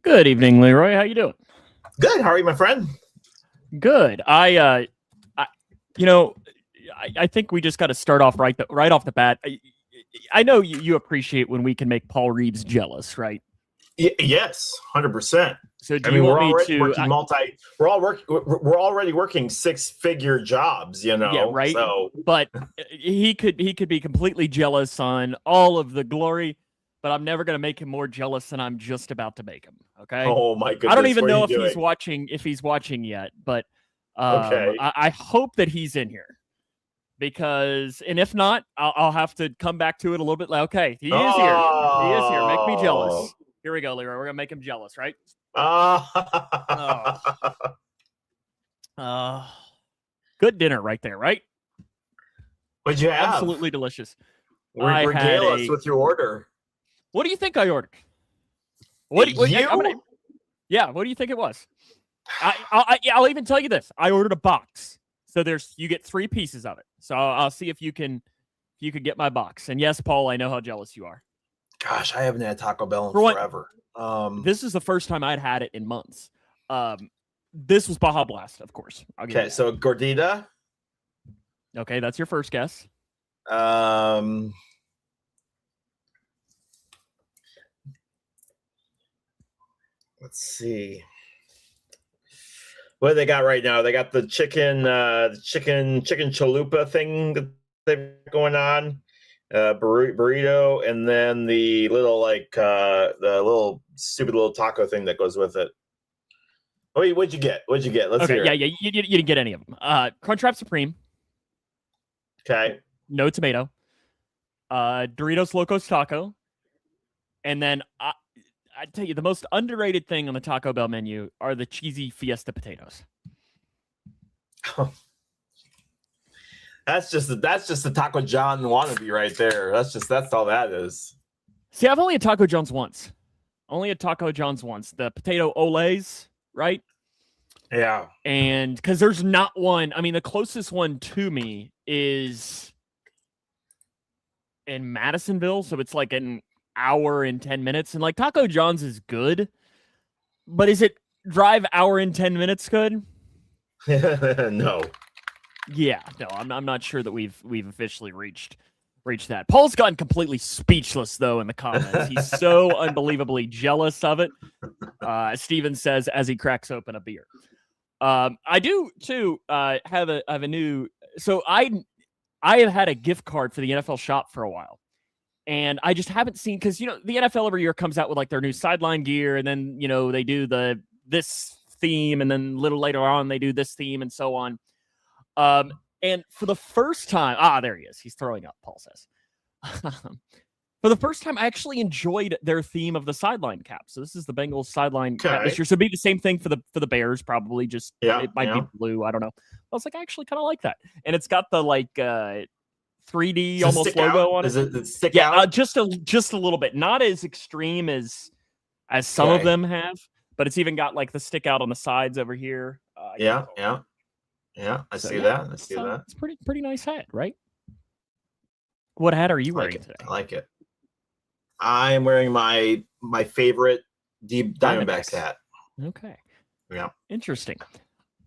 Good evening, Leroy. How you doing? Good. How are you, my friend? Good. I think we just got to start off right off the bat. I know you appreciate when we can make Paul Reeves jealous, right? Yes, 100%. So do you want me to? We're already working 6-figure jobs, Yeah, right. So, but he could be completely jealous on all of the glory. But I'm never going to make him more jealous than I'm just about to make him. Okay. Oh my goodness! I don't even know if doing? he's watching yet, but okay. I hope that he's in here because, and if not, I'll have to come back to it a little bit. Okay, he is here. He is here. Make me jealous. Here we go, Leroy. We're gonna make him jealous, right? Good dinner right there, right? What'd you have? Absolutely delicious. Regale us with your order. What do you think I ordered? What do you think it was? I'll even tell you this. I ordered a box, so you get 3 pieces of it. So I'll see if you can get my box. And yes, Paul, I know how jealous you are. Gosh, I haven't had Taco Bell in forever. This is the first time I'd had it in months. This was Baja Blast, of course. Okay, so Gordita. Okay, that's your first guess. Let's see. What do they got right now? They got the chicken chalupa thing that they've going on, burrito, and then the little the little stupid little taco thing that goes with it. Oh, what'd you get? Let's hear it. Yeah. You didn't get any of them. Crunchwrap Supreme. Okay. No tomato. Doritos Locos Taco, and then I tell you, the most underrated thing on the Taco Bell menu are the cheesy Fiesta potatoes. That's just the Taco John wannabe right there. That's all that is. See, I've only had Taco John's once. The potato olays, right? Yeah. And because there's not one. I mean, the closest one to me is in Madisonville, so it's like an hour and 10 minutes, and like Taco John's is good, but is it drive hour and 10 minutes good? No. Yeah, no, I'm not sure that we've officially reached that. Paul's gotten completely speechless though in the comments. He's so unbelievably jealous of it. Steven says as he cracks open a beer. I do too. Have a new. So I have had a gift card for the NFL shop for a while. And I just haven't seen, because, the NFL every year comes out with like their new sideline gear, and then, they do this theme, and then a little later on they do this theme and so on. And for the first time, there he is. He's throwing up, Paul says. For the first time, I actually enjoyed their theme of the sideline cap. So this is the Bengals sideline cap this year. So it'd be the same thing for the Bears, probably. Just it might be blue. I don't know. I was like, I actually kind of like that. And it's got the 3D almost logo on it. Does it stick out? Just a little bit. Not as extreme as some of them have, but it's even got like the stick out on the sides over here. Yeah. I see that. It's pretty nice hat, right? What hat are you wearing today? I like it. I'm wearing my favorite Deep Diamondbacks hat. Okay. Yeah. Interesting.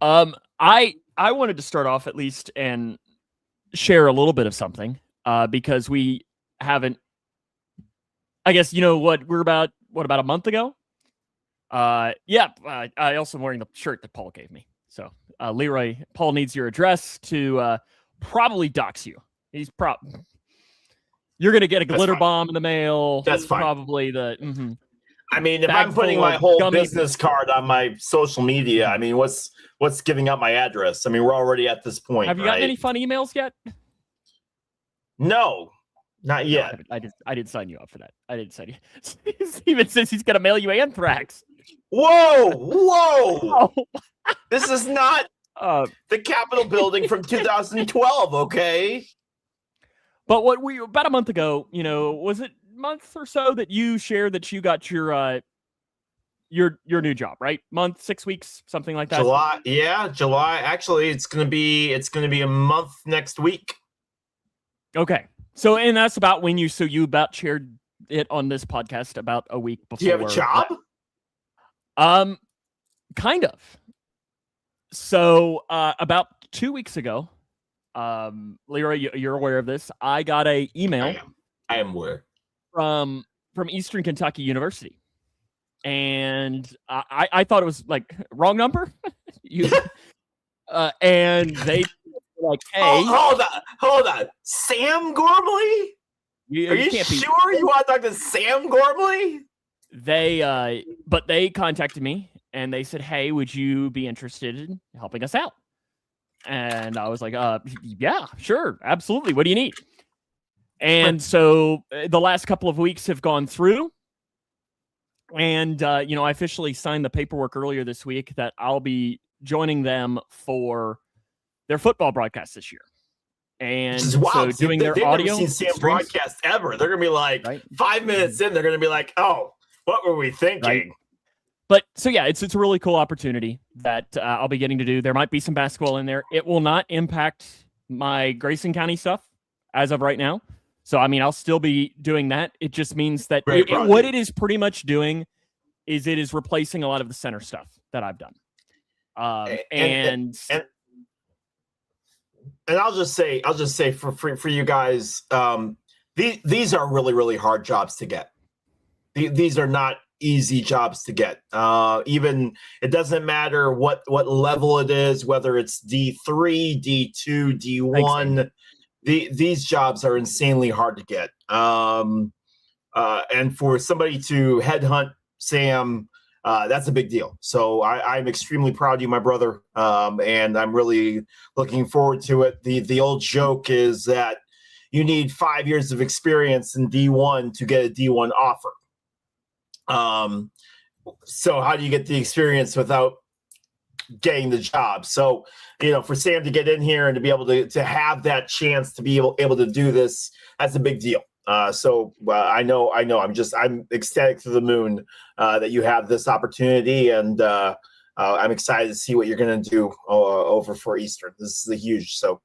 I wanted to start off at least and share a little bit of something because we haven't, I guess, we're about a month ago. I also am wearing the shirt that Paul gave me. So Leroy, Paul needs your address to probably dox you. You're going to get a glitter bomb in the mail. That's fine. Probably the, I mean, if I'm putting my whole business card on my social media, I mean, what's giving up my address? I mean, we're already at this point. Have you gotten any fun emails yet? No, not yet. No, I didn't sign you up for that. I didn't sign you. Steven says he's going to mail you anthrax. Whoa! This is not the Capitol building from 2012, okay? But about a month ago, was it a month or so that you shared that you got your new job, right? Month, 6 weeks, something like that. July. Actually, it's gonna be a month next week. Okay, so and that's about when you about shared it on this podcast about a week before. Do you have a job? Kind of. So about 2 weeks ago, Leroy, you're aware of this. I got a email. I am aware. From Eastern Kentucky University, and I thought it was like wrong number. And they were like, "Hey, hold on, Sam Gormley? Are you sure you want to talk to Sam Gormley?" But they contacted me and they said, "Hey, would you be interested in helping us out?" And I was like, "Yeah, sure, absolutely. What do you need?" And so the last couple of weeks have gone through, and I officially signed the paperwork earlier this week that I'll be joining them for their football broadcast this year. And so doing their audio. They've never seen Sam broadcast ever. They're gonna be like 5 minutes in. They're gonna be like, "Oh, what were we thinking?" Right. But so yeah, it's a really cool opportunity that I'll be getting to do. There might be some basketball in there. It will not impact my Grayson County stuff as of right now. So I mean, I'll still be doing that. It just means that what it is pretty much doing is it is replacing a lot of the center stuff that I've done. And I'll just say for you guys, these are really, really hard jobs to get. These are not easy jobs to get. Even it doesn't matter what level it is, whether it's D3, D2, D1. These jobs are insanely hard to get. And for somebody to headhunt Sam, that's a big deal. So I'm extremely proud of you, my brother. And I'm really looking forward to it. The old joke is that you need 5 years of experience in D1 to get a D1 offer. So how do you get the experience without getting the job? So, for Sam to get in here and to be able to have that chance to be able to do this, that's a big deal. So I know I'm ecstatic to the moon that you have this opportunity, and I'm excited to see what you're going to do over for Eastern. This is a huge, so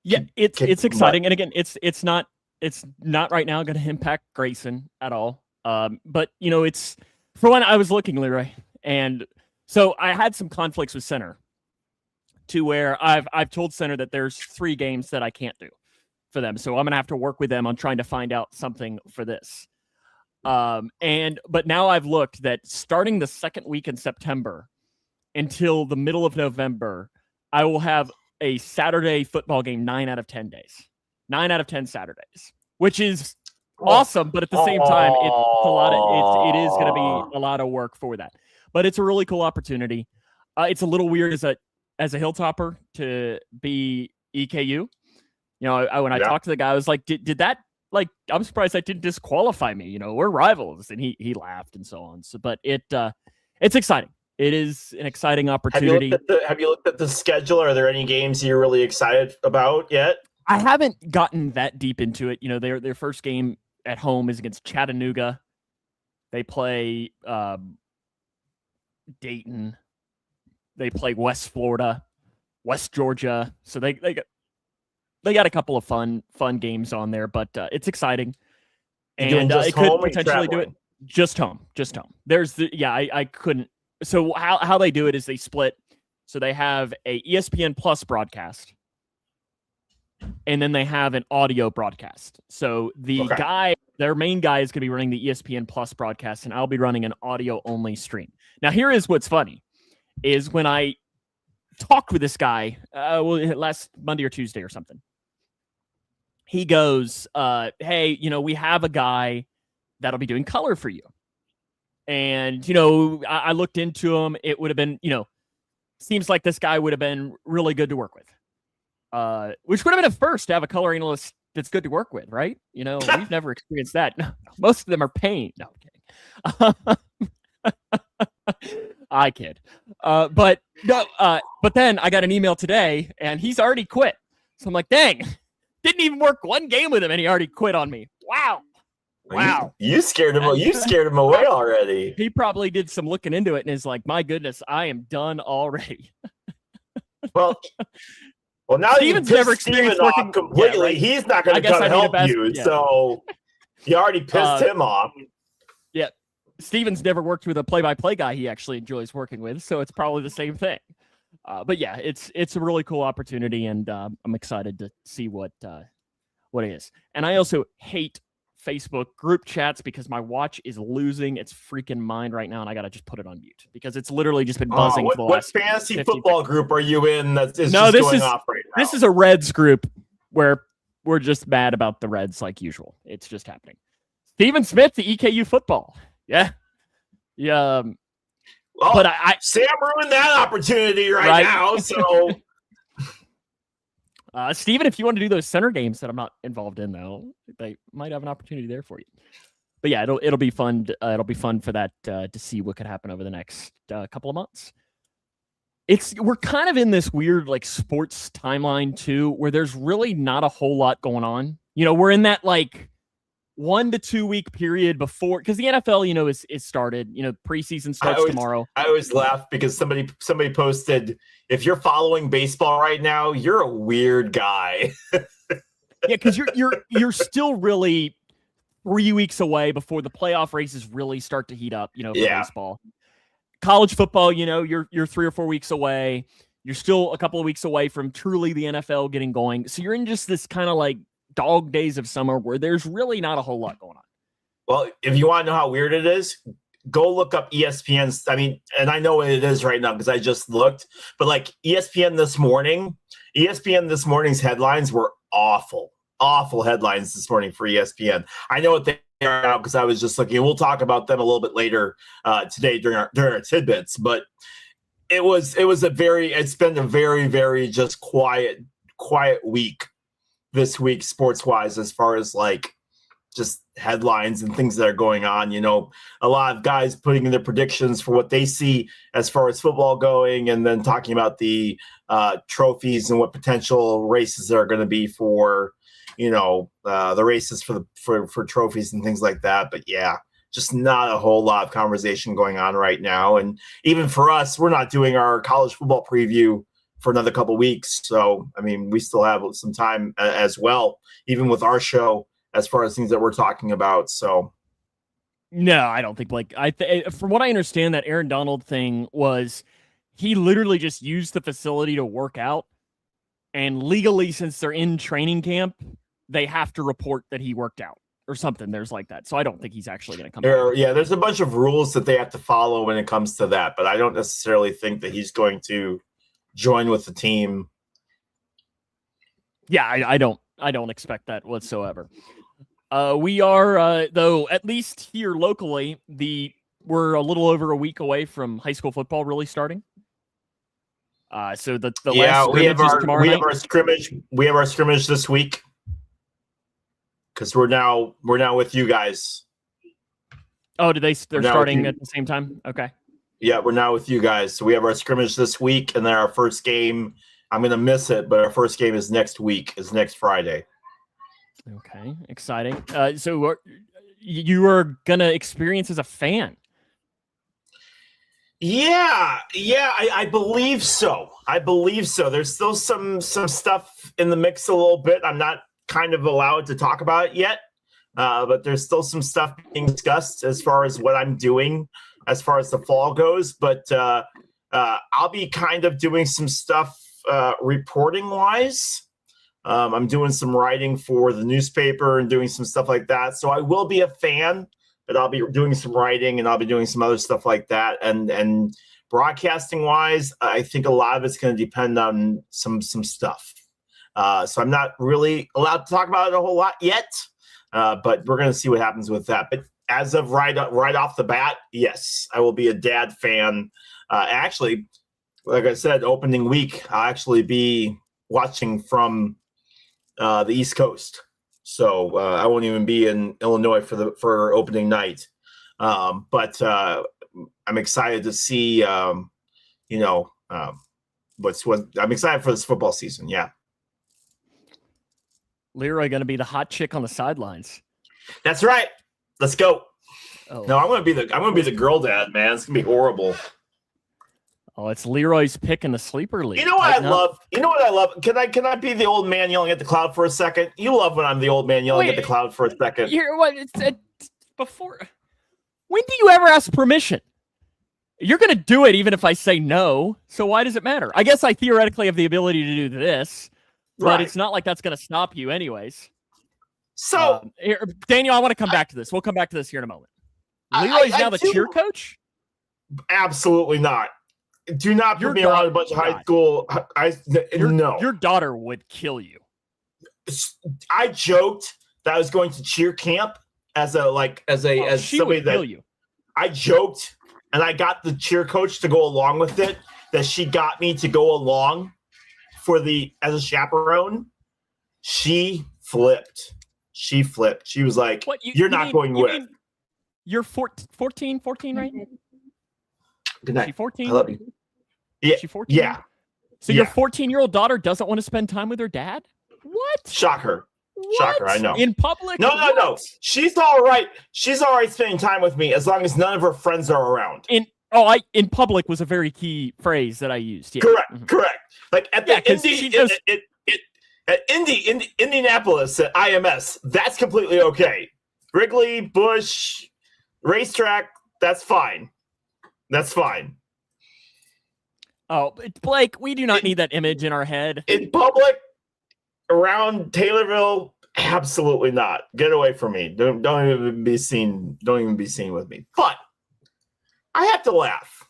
yeah, it's exciting. And again, it's not right now going to impact Grayson at all. But it's, for one, I was looking, Leroy, and so I had some conflicts with center to where I've told center that there's 3 games that I can't do for them. So I'm going to have to work with them on trying to find out something for this. But now I've looked that starting the second week in September until the middle of November, I will have a Saturday football game 9 out of 10 days, 9 out of 10 Saturdays, which is awesome. But at the same time, it is going to be a lot of work for that, but it's a really cool opportunity. It's a little weird as a Hilltopper to be EKU. When I talked to the guy, I was like, did that, like, I'm surprised that didn't disqualify me. We're rivals. And he laughed and so on. So, but it's exciting. It is an exciting opportunity. Have you looked at the schedule? Are there any games you're really excited about yet? I haven't gotten that deep into it. Their first game at home is against Chattanooga. They play Dayton. They play West Florida, West Georgia. So they got a couple of fun games on there, but it's exciting. And it could potentially do it just home. There's I couldn't. So how they do it is they split. So they have a ESPN Plus broadcast, and then they have an audio broadcast. So their main guy is going to be running the ESPN Plus broadcast, and I'll be running an audio only stream. Now, here is what's funny is when I talked with this guy, last Monday or Tuesday or something, he goes, hey, we have a guy that'll be doing color for you. And, I looked into him. It would have been, seems like this guy would have been really good to work with. Which would have been a first to have a color analyst that's good to work with, right? We've never experienced that. Most of them are pain. No, I'm kidding. I kid. But then I got an email today and he's already quit. So I'm like, dang, didn't even work one game with him and he already quit on me. Wow. You scared him. You scared him away already. He probably did some looking into it and is like, my goodness, I am done already. Well, now Steven's never experienced working completely. Yeah, right. He's not going to come help you. Yeah. So you already pissed him off. Yeah. Steven's never worked with a play-by-play guy he actually enjoys working with, so it's probably the same thing. But yeah, it's a really cool opportunity, and I'm excited to see what it is. And I also hate Facebook group chats because my watch is losing its freaking mind right now, and I gotta just put it on mute because it's literally just been buzzing for the last. What fantasy football group are you in that is off right now? This is a Reds group where we're just mad about the Reds like usual. It's just happening. Steven Smith, the EKU football. Yeah. Well, but Sam ruined that opportunity right now. So, Steven, if you want to do those center games that I'm not involved in, though, they might have an opportunity there for you. But yeah, it'll be fun. It'll be fun for that to see what could happen over the next couple of months. We're kind of in this weird like sports timeline too, where there's really not a whole lot going on. We're in that like 1 to 2 week period before, because the NFL, is started. Preseason starts tomorrow. I always laugh because somebody posted, if you're following baseball right now, you're a weird guy. Yeah, because you're still really 3 weeks away before the playoff races really start to heat up. For baseball. College football, you're 3 or 4 weeks away. You're still a couple of weeks away from truly the NFL getting going. So you're in just this kind of like dog days of summer where there's really not a whole lot going on. Well, if you want to know how weird it is, go look up ESPN's. I mean, and I know what it is right now because I just looked, but like ESPN this morning's headlines were awful headlines this morning for ESPN. I know what they are now because I was just looking. We'll talk about them a little bit later today during our tidbits, but it's been a very, very just quiet week this week sports wise, as far as like just headlines and things that are going on. A lot of guys putting in their predictions for what they see as far as football going, and then talking about the trophies and what potential races there are going to be for the races for trophies and things like that. But yeah, just not a whole lot of conversation going on right now. And even for us, we're not doing our college football preview for another couple of weeks. So, I mean, we still have some time as well, even with our show, as far as things that we're talking about. So, no, I don't think from what I understand, that Aaron Donald thing was he literally just used the facility to work out, and legally, since they're in training camp, they have to report that he worked out or something. There's like that. So I don't think he's actually going to come back. Yeah, there's a bunch of rules that they have to follow when it comes to that, but I don't necessarily think that he's going to join with the team. Yeah, I don't expect that whatsoever. We are though, at least here locally, we're a little over a week away from high school football really starting. So the last scrimmage is tomorrow night. We have our scrimmage this week because we're now with you guys. Oh, they're starting at the same time? Okay. Yeah, we're now with you guys. So we have our scrimmage this week, and then our first game, I'm going to miss it, but our first game is next Friday. Okay, exciting. So you are going to experience as a fan. Yeah, I believe so. There's still some stuff in the mix a little bit. I'm not kind of allowed to talk about it yet, but there's still some stuff being discussed as far as what I'm doing as far as the fall goes. But I'll be kind of doing some stuff reporting-wise. I'm doing some writing for the newspaper and doing some stuff like that. So I will be a fan, but I'll be doing some writing and I'll be doing some other stuff like that. And broadcasting wise, I think a lot of it's going to depend on some stuff. So I'm not really allowed to talk about it a whole lot yet, but we're going to see what happens with that. But as of right off the bat, yes, I will be a dad fan. Actually, like I said, opening week, I'll actually be watching from the East Coast. So I won't even be in Illinois for opening night. But I'm excited to see, I'm excited for this football season. Yeah. Leroy going to be the hot chick on the sidelines. That's right. Let's go. Oh. No, I'm going to be the girl dad, man. It's going to be horrible. Oh, it's Leroy's pick in the sleeper league. You know what I love? Can I be the old man yelling at the cloud for a second? You love when I'm the old man yelling at the cloud for a second. Here, what? It's before. When do you ever ask permission? You're going to do it even if I say no. So why does it matter? I guess I theoretically have the ability to do this, but it's not like that's going to stop you anyways. So, here, Daniel, I want to come back to this. We'll come back to this here in a moment. Leroy's now the cheer coach? Absolutely not. Do not put me around a bunch of high school. No. Your daughter would kill you. I joked that I was going to cheer camp as somebody that kill you. I joked, and I got the cheer coach to go along with it. That she got me to go along as a chaperone. She flipped. She was like, "You're not going with." You're 14, right? Good night. She 14? I love you. Yeah. She 14? Yeah. So your 14-year-old daughter doesn't want to spend time with her dad? What? Shocker. What? Shocker, I know. In public? No. She's all right. She's all right spending time with me as long as none of her friends are around. In public was a very key phrase that I used. Yeah. Correct. Like at the Indianapolis at IMS, that's completely okay. Wrigley, Busch, racetrack, that's fine. That's fine. Oh, Blake, we do not need that image in our head. In public, around Taylorville, absolutely not. Get away from me. Don't even be seen. Don't even be seen with me. But I have to laugh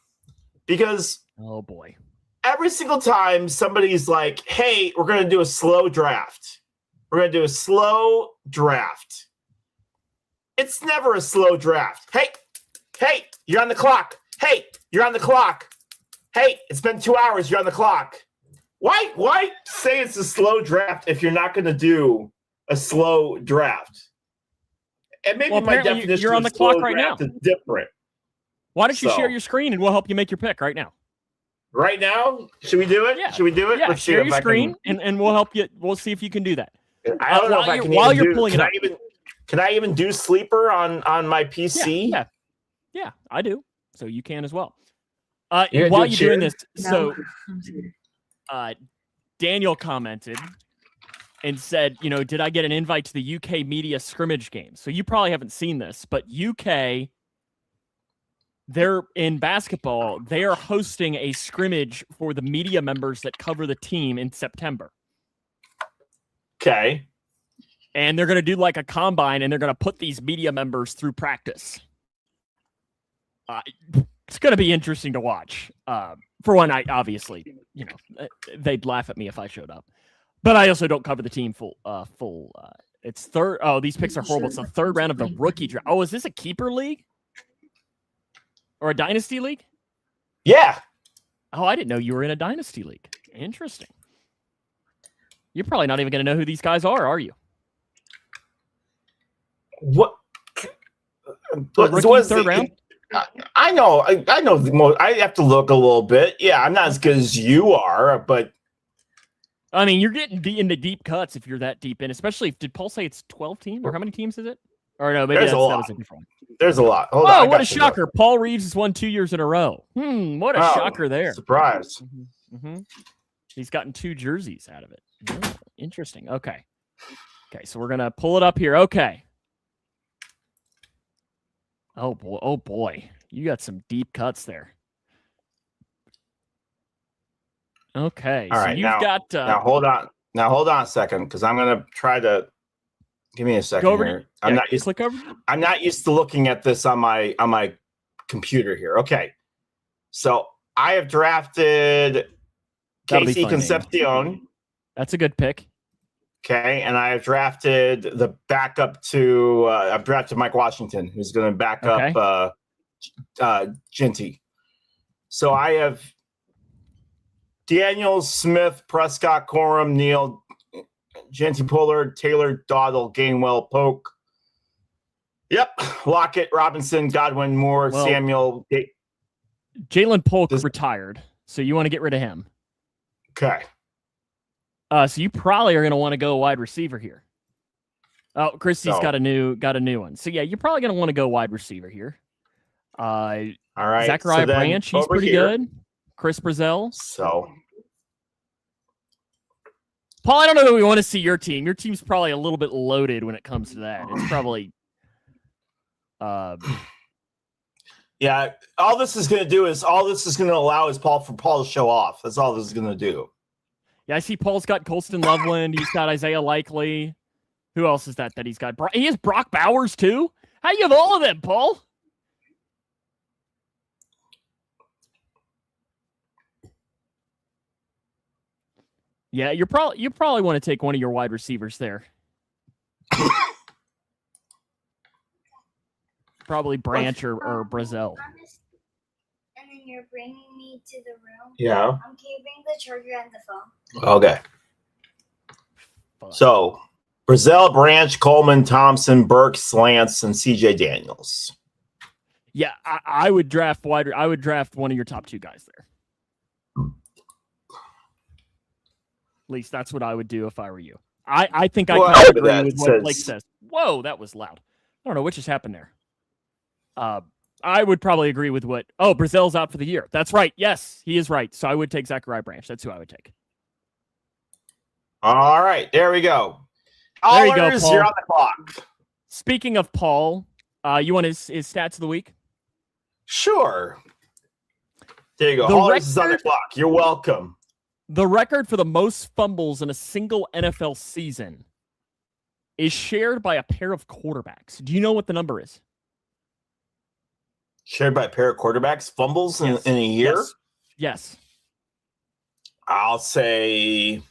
because oh boy, every single time somebody's like, "Hey, we're going to do a slow draft. We're going to do a slow draft." It's never a slow draft. Hey, you're on the clock. Hey, you're on the clock. Hey, it's been 2 hours. You're on the clock. Why say it's a slow draft if you're not going to do a slow draft? And maybe my definition you're on the of slow clock right draft now. is different. Why don't you share your screen and we'll help you make your pick right now? Right now? Should we do it? Yeah. Should we do it? Yeah, Let's share your screen and we'll help you. We'll see if you can do that. I don't know if I can while you're pulling it up. Can I even do Sleeper on my PC? Yeah, I do. So you can as well. While you're doing this, so Daniel commented and said, did I get an invite to the UK media scrimmage game? So you probably haven't seen this, but UK, they're in basketball. They are hosting a scrimmage for the media members that cover the team in September. Okay. And they're going to do like a combine, and they're going to put these media members through practice. It's going to be interesting to watch. For one, I obviously, they'd laugh at me if I showed up. But I also don't cover the team full. It's third. Oh, these picks are horrible. It's the third round of the rookie draft. Oh, is this a keeper league? Or a dynasty league? Yeah. Oh, I didn't know you were in a dynasty league. Interesting. You're probably not even going to know who these guys are you? What? Rookie third round? I know. I know the most. I have to look a little bit. Yeah, I'm not as good as you are, but I mean, you're getting into deep cuts if you're that deep in. Especially, did Paul say it's 12 teams, or how many teams is it? Or no, maybe that was a different one. There's a lot. Hold on, what a shocker! Paul Reeves has won 2 years in a row. What a shocker there! Surprise. Mm-hmm. He's gotten 2 jerseys out of it. Interesting. Okay, so we're gonna pull it up here. Okay. Oh boy, you got some deep cuts there. Okay, all right. So you've got. Now hold on. A second, because I'm gonna try to. Give me a second go over here. I'm not used. Click over. I'm not used to looking at this on my computer here. Okay, so I have drafted Casey Concepcion. That's a good pick. Okay, and I have drafted the backup to. I've drafted Mike Washington, who's going to back up Ginty. So I have Daniel, Smith, Prescott, Corum, Neal, Ginty, Pollard, Taylor, Dowdle, Gainwell, Polk. Yep, Lockett, Robinson, Godwin, Moore, Samuel. Jalen Polk retired, so you want to get rid of him. Okay. So you probably are going to want to go wide receiver here. Oh, Christie's got a new one. So yeah, you're probably going to want to go wide receiver here. All right. Zachariah Branch, he's pretty good. Chris Brazzell. So, Paul, I don't know that we want to see your team. Your team's probably a little bit loaded when it comes to that. It's probably Yeah, all this is going to allow is Paul to show off. That's all this is going to do. Yeah, I see Paul's got Colston Loveland. He's got Isaiah Likely. Who else is that he's got? He has Brock Bowers, too? How do you have all of them, Paul? Yeah, you probably want to take one of your wide receivers there. Probably Branch or Brazel. And then you're bringing me to the room. Yeah. I'm keeping the charger and the phone. Okay. So, Brazel, Branch, Coleman, Thompson, Burke, Slants, and C.J. Daniels. Yeah, I would draft I would draft one of your top 2 guys there. At least that's what I would do if I were you. I think I kind of agree with what Blake says. Whoa, that was loud. I don't know what just happened there. I would probably agree with what. Oh, Brazel's out for the year. That's right. Yes, he is right. So I would take Zachariah Branch. That's who I would take. All right, there we go. There you go, Paul. You're on the clock. Speaking of Paul, you want his stats of the week? Sure. There you go. Hollers is on the clock. You're welcome. The record for the most fumbles in a single NFL season is shared by a pair of quarterbacks. Do you know what the number is? Shared by a pair of quarterbacks? Fumbles in a year? Yes. I'll say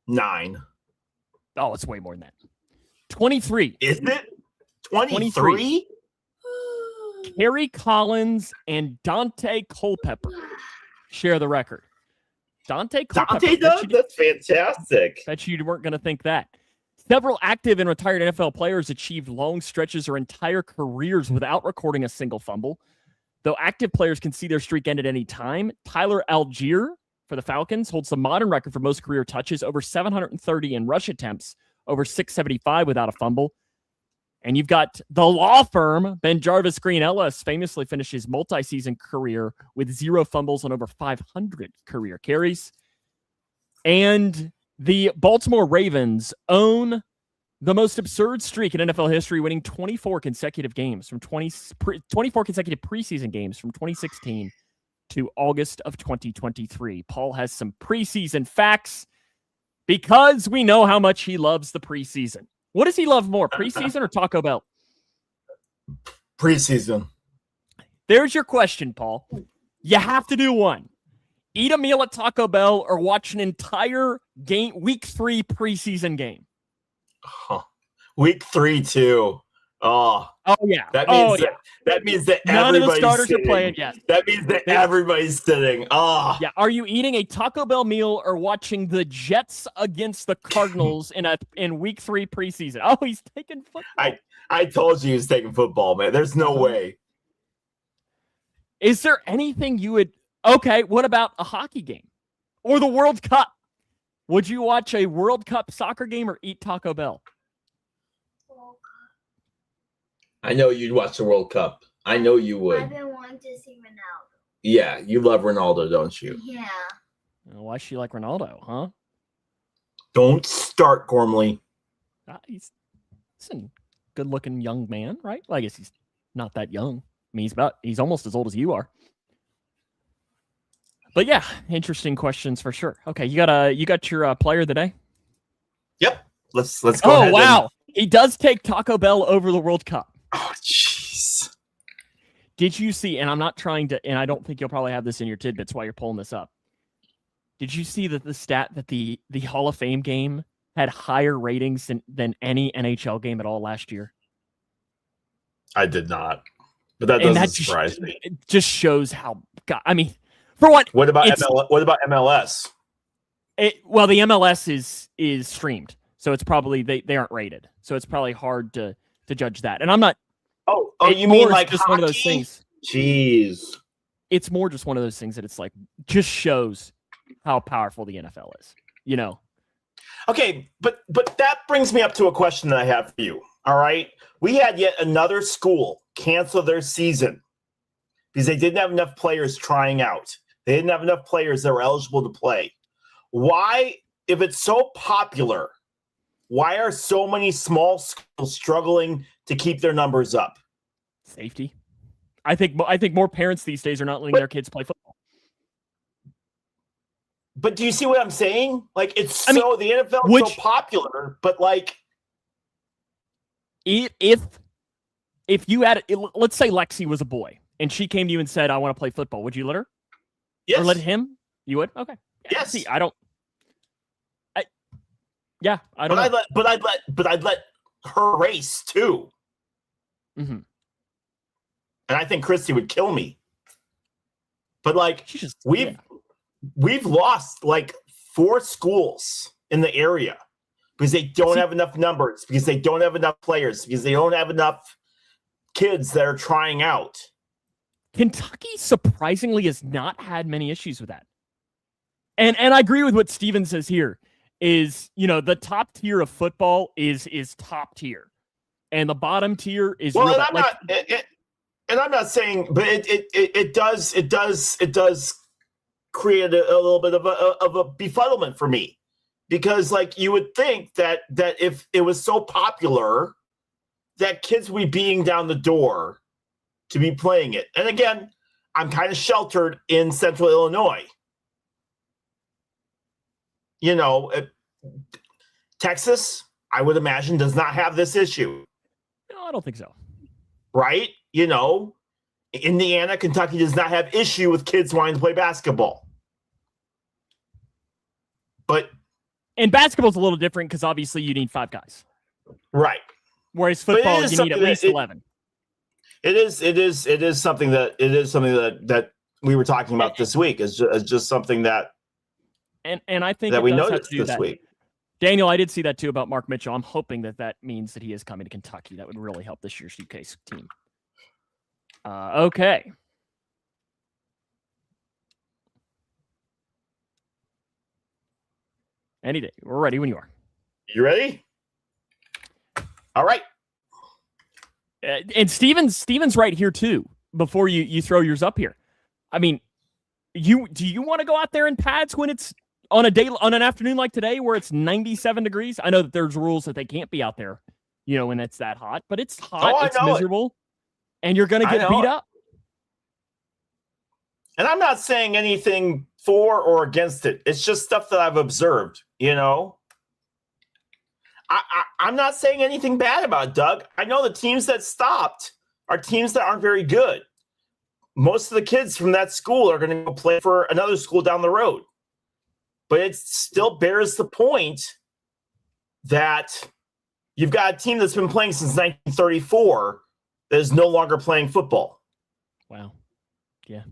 9. Oh, it's way more than that. 23. Is it? 23? Kerry Collins and Dante Culpepper share the record. Dante does? That's fantastic. Bet you weren't going to think that. Several active and retired NFL players achieved long stretches or entire careers without recording a single fumble. Though active players can see their streak end at any time, Tyler Algier for the Falcons holds the modern record for most career touches, over 730 in rush attempts, over 675 without a fumble. And you've got the law firm, Ben Jarvis Green Ellis, famously finished his multi-season career with 0 fumbles and over 500 career carries. And the Baltimore Ravens own the most absurd streak in NFL history, winning 24 consecutive games from 24 consecutive preseason games from 2016 to August of 2023. Paul has some preseason facts because we know how much he loves the preseason. What does he love more, preseason or Taco Bell? Preseason. There's your question, Paul. You have to do one. Eat a meal at Taco Bell or watch an entire game, week 3 preseason game. Week 3 too. Oh yeah. That means that none of the starters sitting. Are playing. Yes. That means that everybody's sitting. Oh yeah. Are you eating a Taco Bell meal or watching the Jets against the Cardinals in week 3 preseason? Oh, he's taking football. I told you he was taking football, man. There's no way. Is there anything you would? Okay, what about a hockey game or the World Cup? Would you watch a World Cup soccer game or eat Taco Bell? I know you'd watch the World Cup. I know you would. I've been wanting to see Ronaldo. Yeah, you love Ronaldo, don't you? Yeah. Why she like Ronaldo, huh? Don't start, Gormley. He's a good-looking young man, right? Well, I guess he's not that young. I mean, he's almost as old as you are. But yeah, interesting questions for sure. Okay, you got your player of the day? Yep. Let's go. Oh wow, he does take Taco Bell over the World Cup. Oh jeez. Did you see? And I'm not trying to. And I don't think you'll probably have this in your tidbits while you're pulling this up. Did you see that the stat that the Hall of Fame game had higher ratings than any NHL game at all last year? I did not, but that doesn't surprise me. It just shows how. God, I mean. For what? What about MLS? What about MLS? Well, the MLS is streamed, so it's probably they aren't rated, so it's probably hard to judge that. And I'm not. Oh, you mean like just hockey? One of those things? Jeez, it's more just one of those things that it's like just shows how powerful the NFL is. You know. Okay, but that brings me up to a question that I have for you. All right, we had yet another school cancel their season because they didn't have enough players trying out. They didn't have enough players that were eligible to play. Why, if it's so popular, why are so many small schools struggling to keep their numbers up? Safety. I think more parents these days are not letting their kids play football. But do you see what I'm saying? Like, the NFL is so popular, but like, if you had, let's say Lexi was a boy and she came to you and said, "I want to play football," would you let her? Yes. Or let him? You would? Okay. Yes. See, I don't know. But I'd let her race too. Mm-hmm. And I think Christy would kill me. But like, we've lost like 4 schools in the area because they don't have enough numbers, because they don't have enough players, because they don't have enough kids that are trying out. Kentucky surprisingly has not had many issues with that. And I agree with what Steven says here is, the top tier of football is top tier. And the bottom tier is well, and I'm not saying, but it does create a little bit of a befuddlement for me, because like you would think that if it was so popular that kids would be beating down the door to be playing it. And again, I'm kind of sheltered in central Illinois. Texas, I would imagine, does not have this issue. No, I don't think so. Right? Indiana, Kentucky does not have issue with kids wanting to play basketball. And basketball's a little different because obviously you need 5 guys. Right. Whereas football, you need at least 11. It is something that we were talking about this week. Is just something that and I think that we noticed noticed this week. Daniel, I did see that too about Mark Mitchell. I'm hoping that means that he is coming to Kentucky. That would really help this year's UK team. Okay. Any day. We're ready when you are. You ready? All right. And Steven's right here too. Before you throw yours up here, I mean, do you want to go out there in pads when it's on an afternoon like today where it's 97 degrees? I know that there's rules that they can't be out there, when it's that hot, but it's hot. It's miserable, and you're going to get beat up. And I'm not saying anything for or against it. It's just stuff that I've observed, I'm not saying anything bad about it, Doug. I know the teams that stopped are teams that aren't very good. Most of the kids from that school are going to go play for another school down the road. But it still bears the point that you've got a team that's been playing since 1934 that is no longer playing football. Wow. Yeah.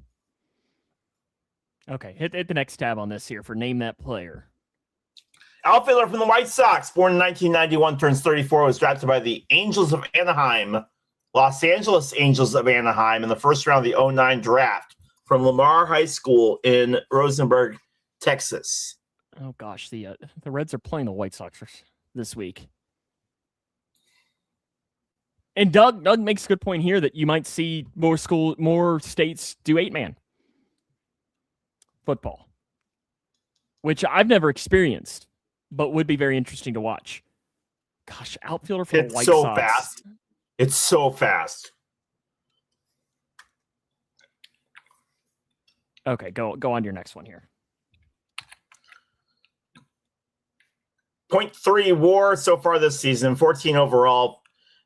Okay, hit the next tab on this here for name that player. Outfielder from the White Sox, born in 1991, turns 34, was drafted by the Angels of Anaheim, Los Angeles Angels of Anaheim, in the first round of the 2009 draft from Lamar High School in Rosenberg, Texas. Oh gosh, the Reds are playing the White Sox this week. And Doug makes a good point here that you might see more states do 8-man football, which I've never experienced, but would be very interesting to watch. Gosh, outfielder for the White Sox. Fast. It's so fast. Okay, go on to your next one here. .3 WAR so far this season, 14 overall,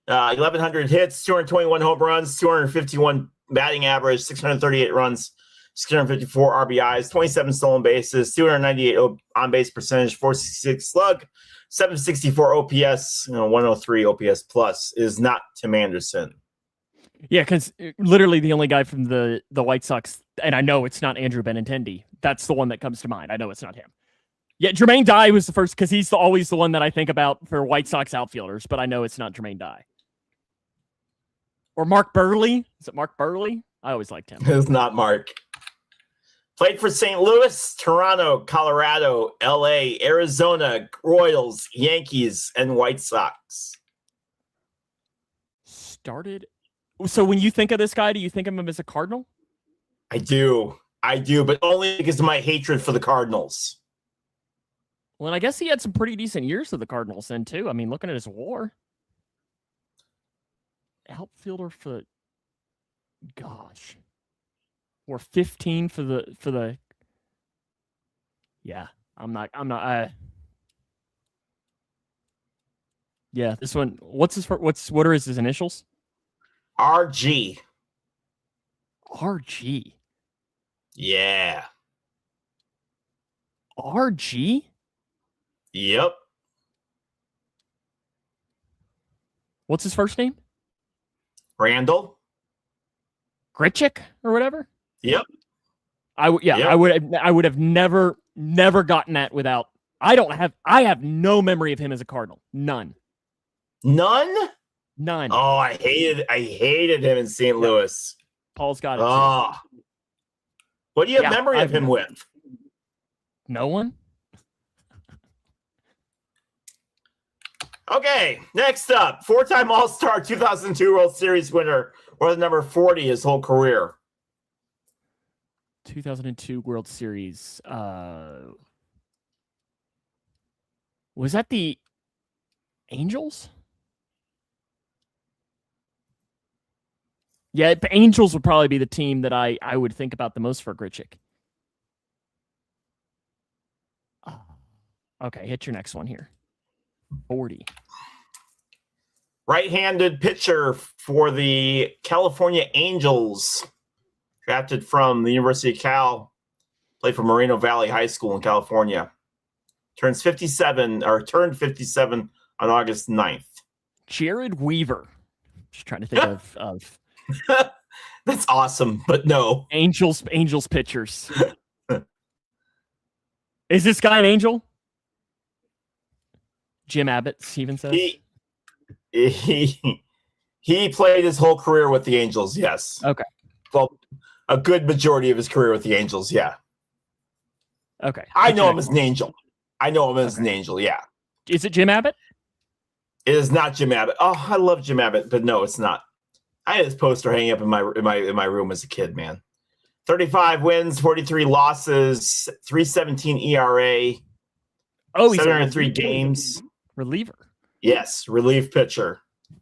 1,100 hits, 221 home runs, 251 batting average, 638 runs, 654 RBIs, 27 stolen bases, 298 on-base percentage, 466 slug, 764 OPS, 103 OPS plus is not Tim Anderson. Yeah, because literally the only guy from the White Sox, and I know it's not Andrew Benintendi, that's the one that comes to mind. I know it's not him. Yeah, Jermaine Dye was the first because he's always the one that I think about for White Sox outfielders, but I know it's not Jermaine Dye. Or Mark Burley. Is it Mark Burley? I always liked him. It's not Mark. Played for St. Louis, Toronto, Colorado, LA, Arizona, Royals, Yankees, and White Sox. Started. So when you think of this guy, do you think of him as a Cardinal? I do, but only because of my hatred for the Cardinals. Well, and I guess he had some pretty decent years with the Cardinals then, too. I mean, looking at his WAR. Outfielder for... Gosh. Or 15 for the. Yeah, I'm not. Yeah, this one. What are his initials? RG. RG. Yeah. RG. Yep. What's his first name? Randall. Gritchick or whatever. Yep. Yep. I would have never gotten that without. I have no memory of him as a Cardinal. None. None. Oh, I hated him in St. Louis. Paul's got it. Oh. What do you have memory of him with? No one. Okay, next up, 4-time All-Star 2002 World Series winner, or the number 40 his whole career. 2002 World Series. Was that the Angels? Yeah, Angels would probably be the team that I would think about the most for Gritchick. Okay, hit your next one here. 40. Right-handed pitcher for the California Angels, drafted from the University of Cal, played for Moreno Valley High School in California. Turned 57 on August 9th. Jared Weaver. Just trying to think of That's awesome, but no. Angels pitchers. Is this guy an Angel? Jim Abbott, Steven says. He played his whole career with the Angels, yes. Okay. Well, a good majority of his career with the Angels, yeah. Okay. I know him as an Angel. Yeah. Is it Jim Abbott? It is not Jim Abbott. Oh, I love Jim Abbott, but no, it's not. I had this poster hanging up in my room as a kid, man. 35 wins, 43 losses, 3.17 ERA. Oh, he's 703 games. Reliever. Yes, relief pitcher.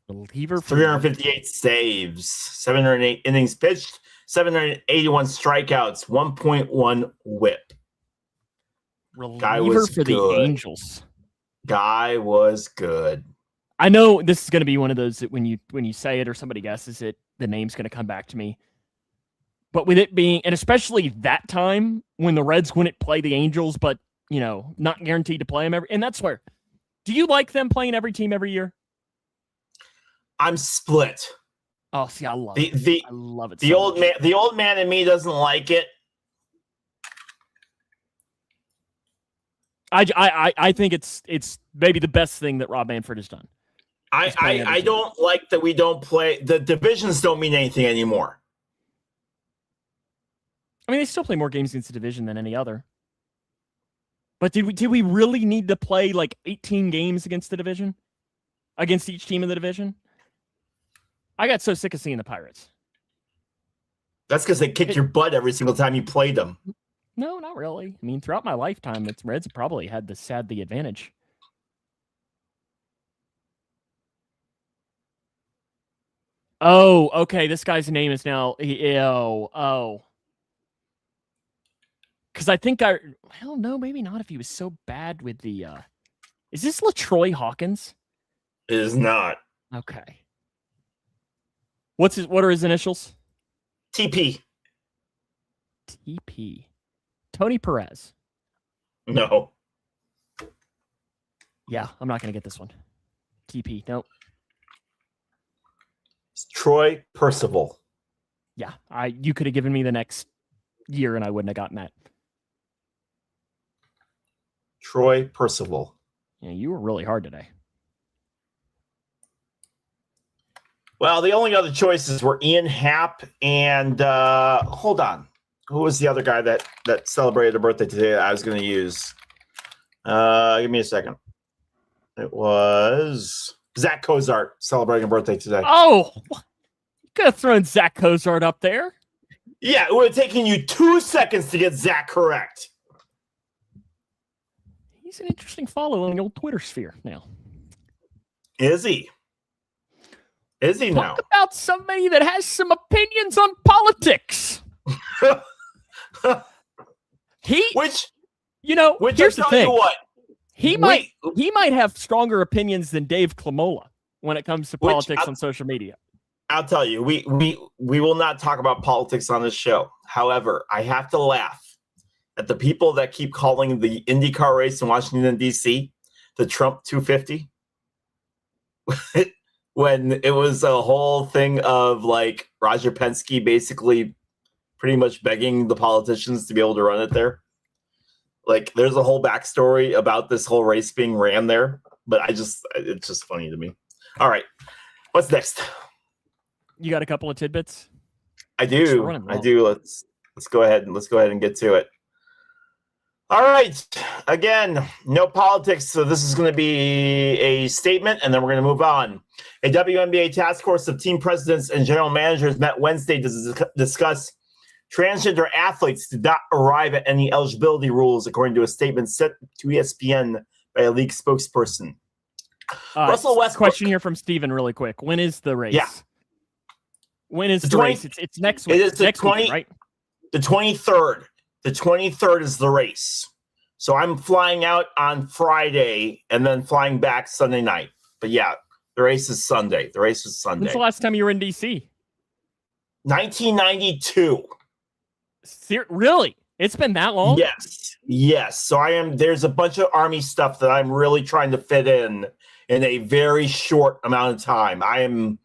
Reliever. 358 saves, 708 innings pitched, 781 strikeouts, 1.1 WHIP. Reliever for the Angels. Guy was good. I know this is going to be one of those that when you say it or somebody guesses it, the name's going to come back to me. But with it being, and especially that time when the Reds wouldn't play the Angels, but not guaranteed to play them and that's where. Do you like them playing every team every year? I'm split. Oh, see, I love it. I love it. The old man in me doesn't like it. I think it's maybe the best thing that Rob Manfred has done. I don't like that we don't play. The divisions don't mean anything anymore. I mean, they still play more games against the division than any other. But did we really need to play like 18 games against the division? Against each team in the division? I got so sick of seeing the Pirates. That's because they kick your butt every single time you played them. No, not really. I mean, throughout my lifetime, the Reds probably had the advantage. Oh, okay. This guy's name is now. Oh. Because I think no, maybe not if he was so bad with the. Is this LaTroy Hawkins? It is not. Okay. What are his initials? TP. TP. Tony Perez. No. Yeah, I'm not going to get this one. TP. Nope. It's Troy Percival. Yeah, you could have given me the next year and I wouldn't have gotten that. Troy Percival. Yeah, you were really hard today. Well, the only other choices were Ian Happ and hold on. Who was the other guy that celebrated a birthday today that I was going to use? Give me a second. It was Zach Cozart celebrating a birthday today. Oh, you could have thrown Zach Cozart up there. Yeah, it would have taken you 2 seconds to get Zach correct. He's an interesting follow on the old Twitter sphere now. Is he? Is he now? Talk about somebody that has some opinions on politics. Which here's the thing. What, he might have stronger opinions than Dave Klamola when it comes to politics on social media. I'll tell you, we will not talk about politics on this show. However, I have to laugh at the people that keep calling the IndyCar race in Washington, D.C. the Trump 250. When it was a whole thing of like Roger Penske basically pretty much begging the politicians to be able to run it there. Like there's a whole backstory about this whole race being ran there, but it's just funny to me. All right. What's next? You got a couple of tidbits? I do. Let's go ahead and get to it. All right. Again, no politics. So this is going to be a statement, and then we're going to move on. A WNBA task force of team presidents and general managers met Wednesday to discuss transgender athletes did not arrive at any eligibility rules, according to a statement sent to ESPN by a league spokesperson. Russell Westbrook. Question here from Steven really quick. When is the race? Yeah. When is the race? It's next week. It is next week, right? The 23rd. The 23rd is the race. So I'm flying out on Friday and then flying back Sunday night. But yeah, the race is Sunday. When's the last time you were in DC? 1992. Really? It's been that long? Yes. So there's a bunch of Army stuff that I'm really trying to fit in a very short amount of time. My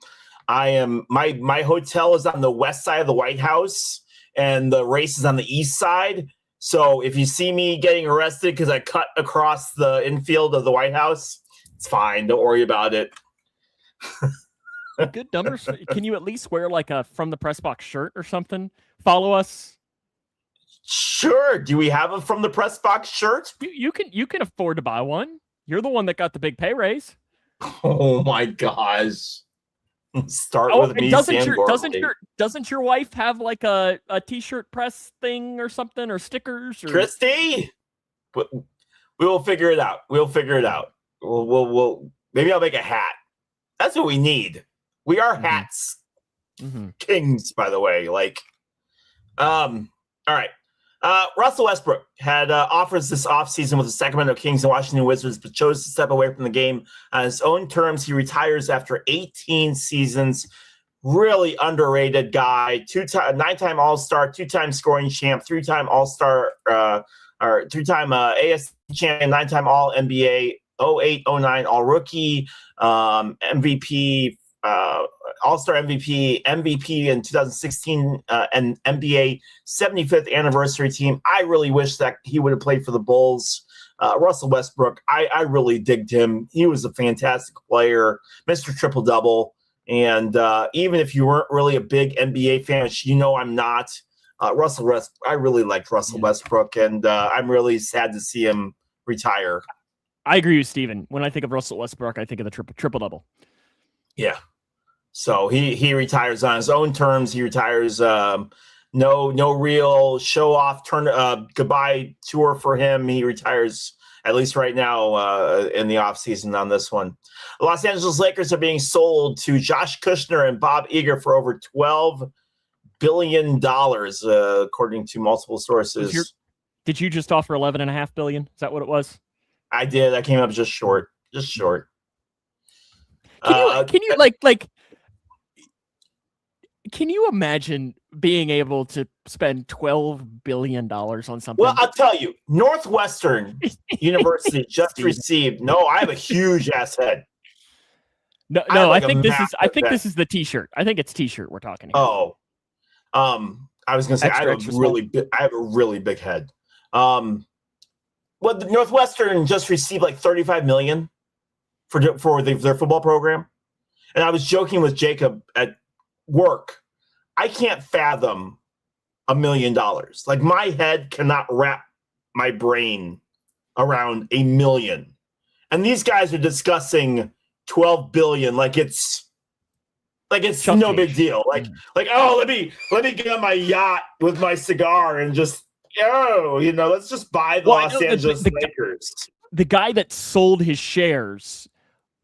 hotel is on the west side of the White House and the race is on the east side. So if you see me getting arrested because I cut across the infield of the White House, it's fine. Don't worry about it. Good numbers. Can you at least wear like a From the Pressbox shirt or something? Follow us. Sure. Do we have a From the Pressbox shirt? You can afford to buy one. You're the one that got the big pay raise. Oh my gosh. Start with me. Doesn't your wife have like a t-shirt press thing or something or stickers? Or... Christy, we will figure it out. We'll maybe I'll make a hat. That's what we need. We are hats kings, by the way. All right. Russell Westbrook had offers this offseason with the Sacramento Kings and Washington Wizards, but chose to step away from the game on his own terms. He retires after 18 seasons. Really underrated guy. 9-time All-Star, 2-time scoring champ, 3-time All-Star, or 3-time ASC champion, 9-time All-NBA, 08-09 All-Rookie, MVP, All-Star MVP in 2016, and NBA 75th anniversary team. I really wish that he would have played for the Bulls. Russell Westbrook, I really digged him. He was a fantastic player, Mr. Triple-Double. And even if you weren't really a big NBA fan, which I'm not, I really liked Russell Westbrook, and I'm really sad to see him retire. I agree with Steven. When I think of Russell Westbrook, I think of the triple-double. Yeah. So he retires on his own terms. He retires. No real show off goodbye tour for him. He retires at least right now in the offseason on this one. The Los Angeles Lakers are being sold to Josh Kushner and Bob Iger for over $12 billion, according to multiple sources. Did you just offer $11.5 billion? Is that what it was? I did. I came up just short. Can you imagine being able to spend $12 billion on something? Well, I'll tell you, Northwestern University just received. No, I have a huge ass head. No, I think this is the T-shirt. I think it's T-shirt we're talking about. Oh, I was going to say I have a really big head. Well, the Northwestern just received like $35 million for their football program, and I was joking with Jacob at work. I can't fathom $1 million. Like my head cannot wrap my brain around $1 million, and these guys are discussing $12 billion like it's no big deal. Like let me get on my yacht with my cigar and just. Let's just buy the Los Angeles Lakers. The guy that sold his shares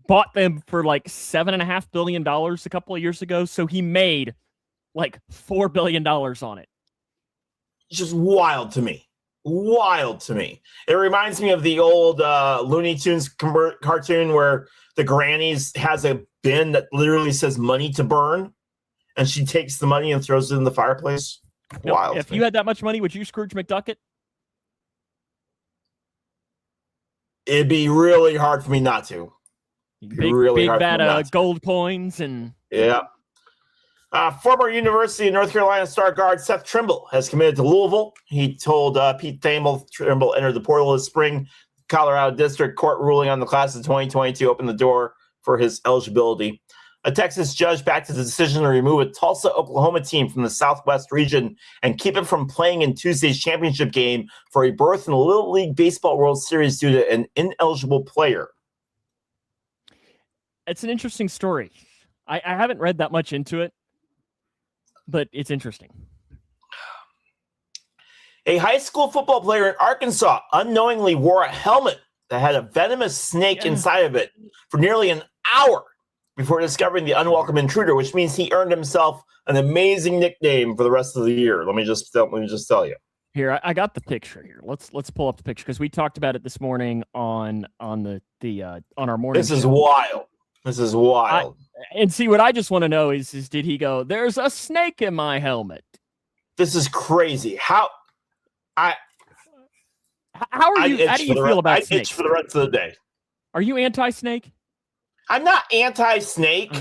bought them for like $7.5 billion a couple of years ago. So he made like $4 billion on it. It's just wild to me. Wild to me. It reminds me of the old Looney Tunes cartoon where the grannies has a bin that literally says money to burn, and she takes the money and throws it in the fireplace. Wild. If you had that much money, would you Scrooge McDuck it? It'd be really hard for me not to. Big vat of gold coins and yeah. Former University of North Carolina star guard Seth Trimble has committed to Louisville. He told Pete Thamel Trimble entered the portal this spring. Colorado District Court ruling on the class of 2022 opened the door for his eligibility. A Texas judge backed his decision to remove a Tulsa, Oklahoma team from the Southwest region and keep it from playing in Tuesday's championship game for a berth in the Little League Baseball World Series due to an ineligible player. It's an interesting story. I haven't read that much into it, but it's interesting. A high school football player in Arkansas unknowingly wore a helmet that had a venomous snake inside of it for nearly an hour before discovering the unwelcome intruder, which means he earned himself an amazing nickname for the rest of the year. Let me just tell you. Here, I got the picture here. Let's pull up the picture because we talked about it this morning on our morning. This is wild. This is wild. And see, what I just want to know is did he go, there's a snake in my helmet? This is crazy. How are you? How do you feel about snakes? I itch for the rest of the day. Are you anti-snake? I'm not anti-snake,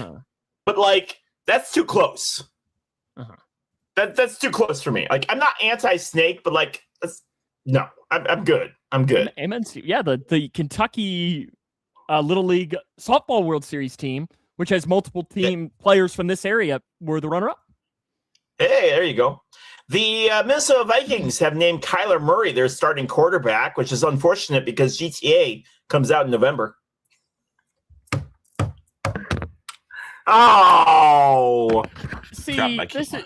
but like that's too close. That's too close for me. Like I'm not anti-snake, but like no, I'm good. I'm good. MNC, yeah, the Kentucky Little League Softball World Series team, which has multiple players from this area, were the runner-up. Hey, there you go. The Minnesota Vikings have named Kyler Murray their starting quarterback, which is unfortunate because GTA comes out in November. Oh! See, this is...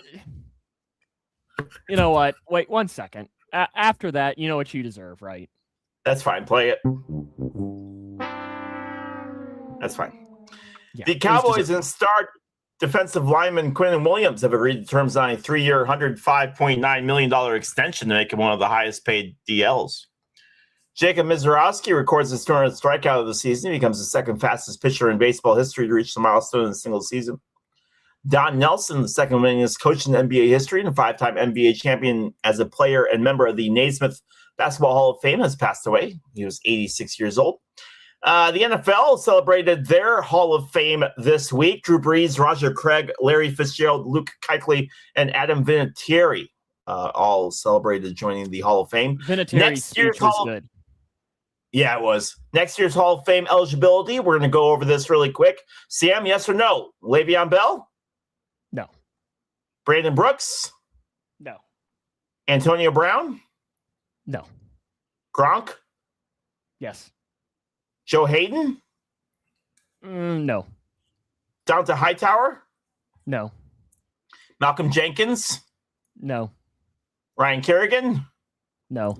You know what? Wait 1 second. After that, you know what you deserve, right? That's fine. Play it. That's fine. Yeah, the Cowboys and star defensive lineman Quinton Williams have agreed to terms on a 3-year, $105.9 million extension to make him one of the highest paid DLs. Jacob Mizorowski records his 200th strikeout of the season. He becomes the second fastest pitcher in baseball history to reach the milestone in a single season. Don Nelson, the second winningest coach in NBA history and a 5-time NBA champion as a player and member of the Naismith Basketball Hall of Fame, has passed away. He was 86 years old. The NFL celebrated their Hall of Fame this week. Drew Brees, Roger Craig, Larry Fitzgerald, Luke Kuechly, and Adam Vinatieri all celebrated joining the Hall of Fame. Vinatieri's speech was good. Yeah, it was. Next year's Hall of Fame eligibility, we're going to go over this really quick. Sam, yes or no? Le'Veon Bell? No. Brandon Brooks? No. Antonio Brown? No. Gronk? Yes. Joe Hayden? No. Donta Hightower? No. Malcolm Jenkins? No. Ryan Kerrigan? No.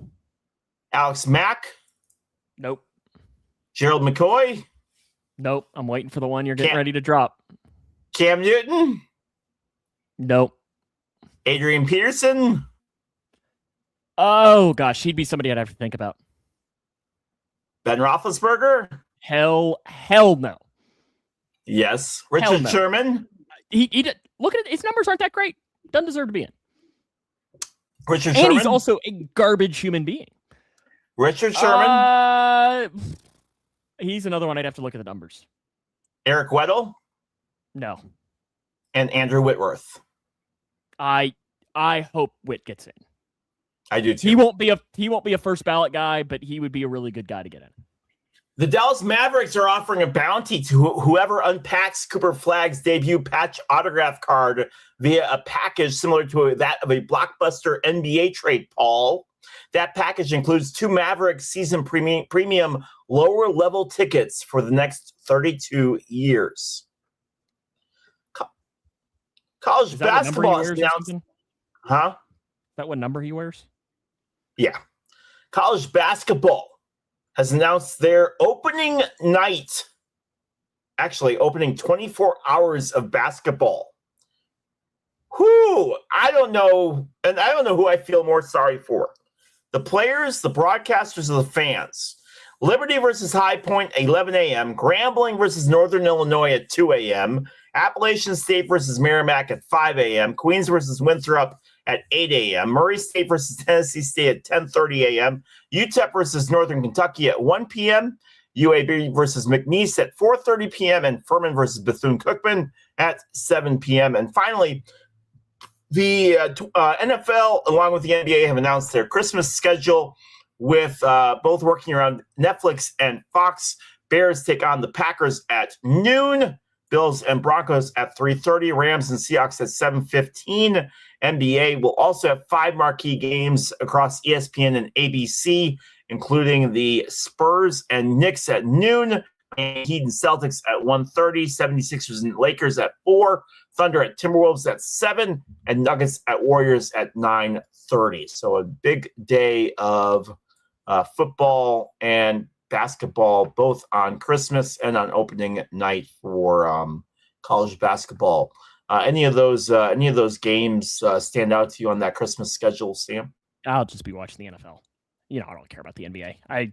Alex Mack? Nope. Gerald McCoy? Nope. I'm waiting for the one you're getting ready to drop. Cam Newton? Nope. Adrian Peterson? Oh, gosh. He'd be somebody I'd have to think about. Ben Roethlisberger? Hell no. Yes. Richard Sherman? He did. Look at it. His numbers aren't that great. Doesn't deserve to be in. Richard Sherman? And he's also a garbage human being. Richard Sherman? He's another one I'd have to look at the numbers. Eric Weddle? No. And Andrew Whitworth? I hope Whit gets in. I do too. He won't be a first ballot guy, but he would be a really good guy to get in. The Dallas Mavericks are offering a bounty to whoever unpacks Cooper Flagg's debut patch autograph card via a package similar to that of a blockbuster NBA trade, Paul. That package includes 2 Mavericks season premium lower level tickets for the next 32 years. College basketball has announced. Huh? Is that what number he wears? Yeah. College basketball has announced their opening night actually opening 24 hours of basketball. Who I don't know, and I don't know who I feel more sorry for. The players, the broadcasters, or the fans. Liberty versus High Point, 11 a.m. Grambling versus Northern Illinois at 2 a.m. Appalachian State versus Merrimack at 5 a.m. Queens versus Winthrop at 8 a.m. Murray State versus Tennessee State at 10:30 a.m. UTEP versus Northern Kentucky at 1 p.m. UAB versus McNeese at 4:30 p.m. and Furman versus Bethune-Cookman at 7 p.m. And finally, the NFL, along with the NBA, have announced their Christmas schedule with both working around Netflix and Fox. Bears take on the Packers at noon. Bills and Broncos at 3:30. Rams and Seahawks at 7:15. NBA will also have 5 marquee games across ESPN and ABC, including the Spurs and Knicks at noon, and Heat and Celtics at 1:30, 76ers and Lakers at 4, Thunder at Timberwolves at 7, and Nuggets at Warriors at 9:30. So a big day of football and basketball, both on Christmas and on opening night for college basketball. Any of those games stand out to you on that Christmas schedule, Sam? I'll just be watching the NFL. I don't care about the NBA.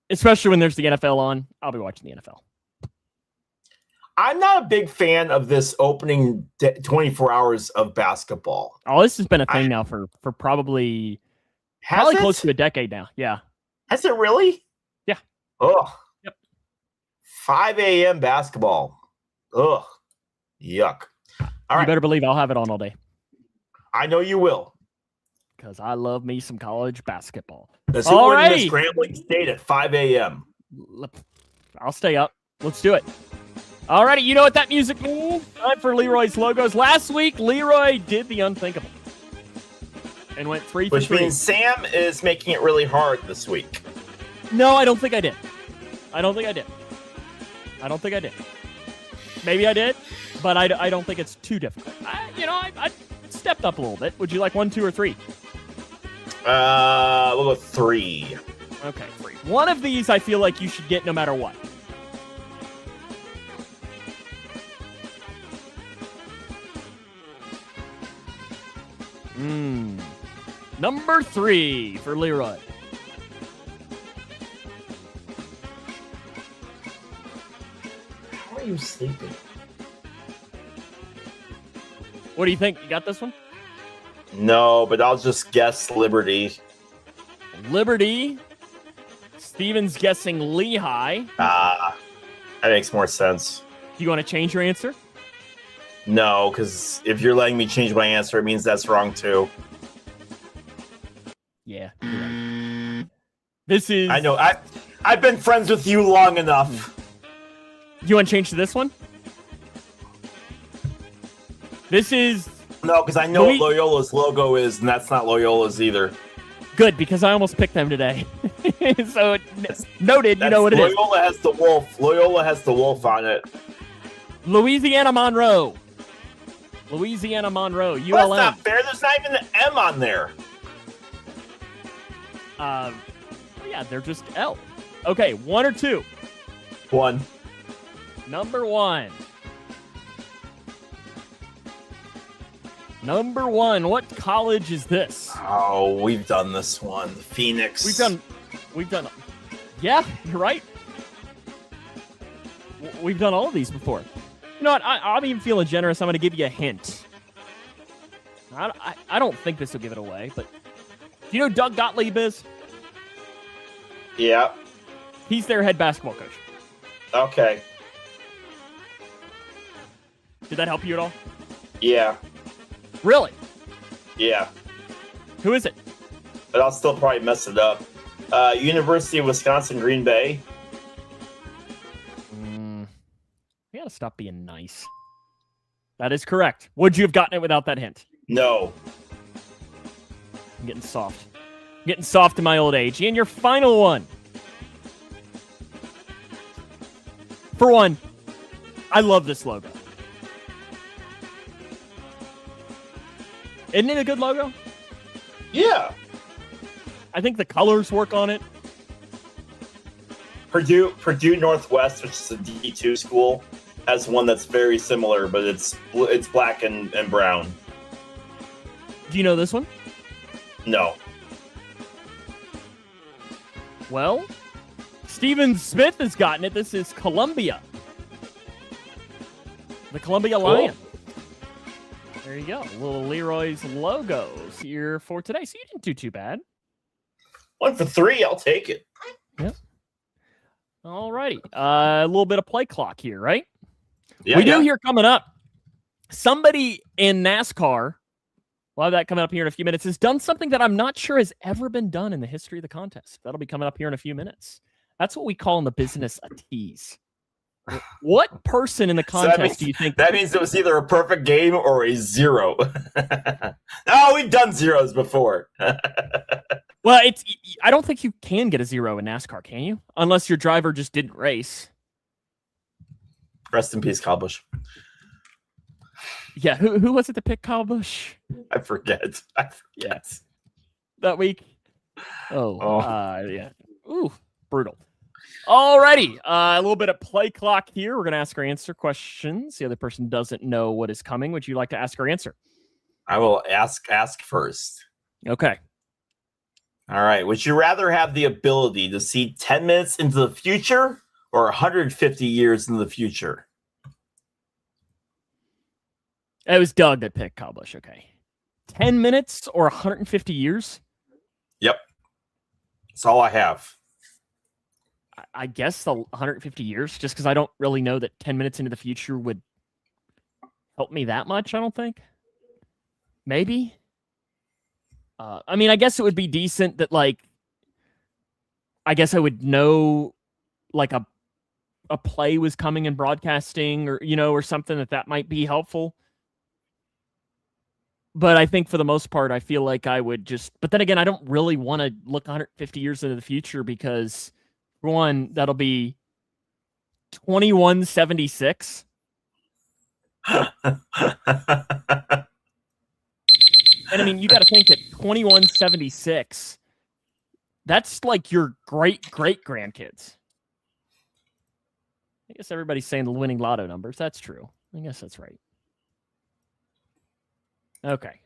Especially when there's the NFL on, I'll be watching the NFL. I'm not a big fan of this opening 24 hours of basketball. Oh, this has been a thing now for probably close to a decade now. Yeah. Has it really? Yeah. Ugh. Yep. 5 a.m. basketball. Ugh. Yuck. All right. You better believe I'll have it on all day. I know you will. Because I love me some college basketball. Who wouldn't miss Grambling State at 5 a.m.? I'll stay up. Let's do it. All righty, you know what that music means? Time for Leroy's Logos. Last week, Leroy did the unthinkable and went 3 for 3. Which means Sam is making it really hard this week. No, I don't think I did. Maybe I did, but I don't think it's too difficult. I stepped up a little bit. Would you like 1, 2, or 3? We'll go 3. Okay, 3. One of these I feel like you should get no matter what. Number 3 for Leroy. How are you sleeping? What do you think? You got this one? No, but I'll just guess Liberty. Liberty. Steven's guessing Lehigh. That makes more sense. Do you want to change your answer? No, because if you're letting me change my answer, it means that's wrong too. Yeah, you're right. This is... I know. I've been friends with you long enough. You want to change to this one? This is... No, because I know what Loyola's logo is, and that's not Loyola's either. Good, because I almost picked them today. So, noted, you know what it is. Loyola has the wolf. Loyola has the wolf on it. Louisiana Monroe. ULM. Well, that's not fair. There's not even an M on there. Yeah, they're just L. Okay, 1 or 2? 1. Number 1. Number 1. What college is this? Oh, we've done this one. Phoenix. We've done. Yeah, you're right. We've done all of these before. You know what? I'm even feeling generous. I'm going to give you a hint. I don't think this will give it away, but do you know who Doug Gottlieb is? Yeah. He's their head basketball coach. Okay. Did that help you at all? Yeah. Really? Yeah. Who is it? But I'll still probably mess it up. University of Wisconsin, Green Bay. We gotta stop being nice. That is correct. Would you have gotten it without that hint? No. I'm getting soft. I'm getting soft in my old age. And your final one. For one, I love this logo. Isn't it a good logo? Yeah. I think the colors work on it. Purdue Northwest, which is a D2 school, has one that's very similar, but it's black and brown. Do you know this one? No. Well, Steven Smith has gotten it. This is Columbia. The Columbia Cool. Lions. There you go. Little Leroy's logos here for today. So you didn't do too bad. 1 for 3, I'll take it. Yep. All righty. A little bit of play clock here, right? Yeah, We do here coming up. Somebody in NASCAR, we'll have that coming up here in a few minutes, has done something that I'm not sure has ever been done in the history of the contest. That'll be coming up here in a few minutes. That's what we call in the business a tease. What person in the contest do you think? That means it was either a perfect game or a 0. Oh, we've done zeros before. Well, I don't think you can get a 0 in NASCAR, can you? Unless your driver just didn't race. Rest in peace, Kyle Busch. Yeah, who was it that picked Kyle Busch I forget. that week? Oh. Yeah. Ooh, brutal. Alrighty, a little bit of play clock here. We're going to ask or answer questions. The other person doesn't know what is coming. Would you like to ask or answer? I will ask first. Okay. All right. Would you rather have the ability to see 10 minutes into the future or 150 years into the future? It was Doug that picked Kyle Busch. Okay. 10 minutes or 150 years? Yep. That's all I have. I guess the 150 years, just because I don't really know that 10 minutes into the future would help me that much, I don't think. Maybe. I mean, I guess it would be decent that, like, I guess I would know, like, a play was coming in broadcasting or, or something that might be helpful. But I think for the most part, I feel like I would just, but then again, I don't really want to look 150 years into the future because, for one, that'll be 2176. And I mean, you got to think that 2176, that's like your great-great-grandkids. I guess everybody's saying the winning lotto numbers. That's true. I guess that's right. Okay.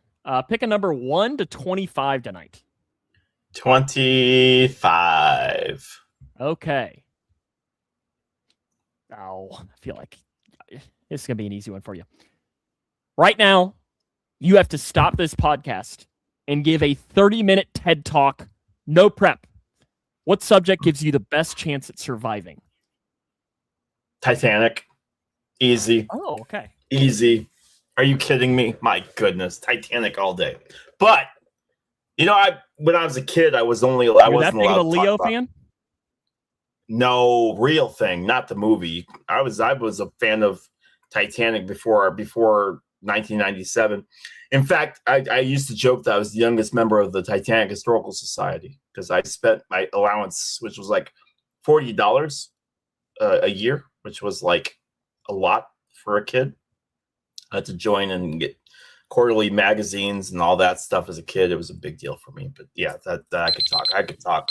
Pick a number 1 to 25 tonight. 25. Okay. Oh, I feel like this is going to be an easy one for you. Right now, you have to stop this podcast and give a 30-minute TED Talk, no prep. What subject gives you the best chance at surviving? Titanic. Easy. Oh, okay. Easy. Are you kidding me? My goodness. Titanic all day. But, when I was a kid, I wasn't You're that big of a Leo fan? No, real thing, not the movie. I was a fan of Titanic before 1997. In fact, I used to joke that I was the youngest member of the Titanic Historical Society because I spent my allowance, which was like $40 a year, which was like a lot for a kid. I had to join and get quarterly magazines and all that stuff as a kid. It was a big deal for me. But yeah, that I could talk. I could talk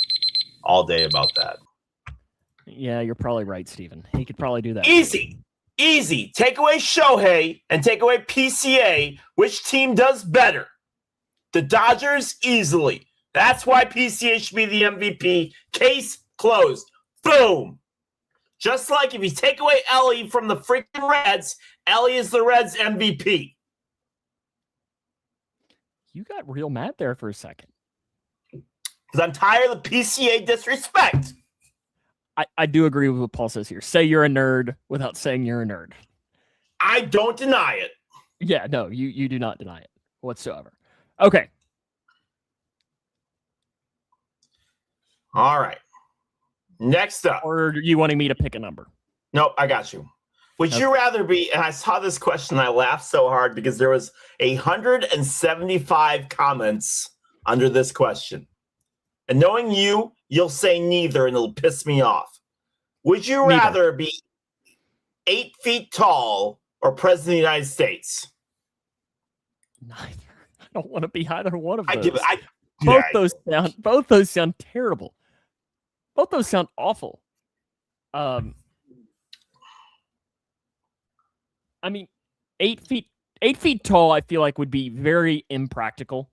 all day about that. Yeah, you're probably right, Steven. He could probably do that. Easy. Take away Shohei and take away PCA. Which team does better? The Dodgers, easily. That's why PCA should be the MVP. Case closed. Boom. Just like if you take away Ellie from the freaking Reds, Ellie is the Reds MVP. You got real mad there for a second. Because I'm tired of the PCA disrespect. I do agree with what Paul says here. Say you're a nerd without saying you're a nerd. I don't deny it. Yeah, no, you do not deny it whatsoever. Okay. All right. Next up. Or are you wanting me to pick a number? Nope, I got you. Would you rather be, and I saw this question and I laughed so hard because there was 175 comments under this question. And knowing you, you'll say neither and it'll piss me off. Would you rather be 8 feet tall or president of the United States? Neither. I don't want to be either one of those. Both those sound terrible. Both those sound awful. I mean, 8 feet tall, I feel like would be very impractical.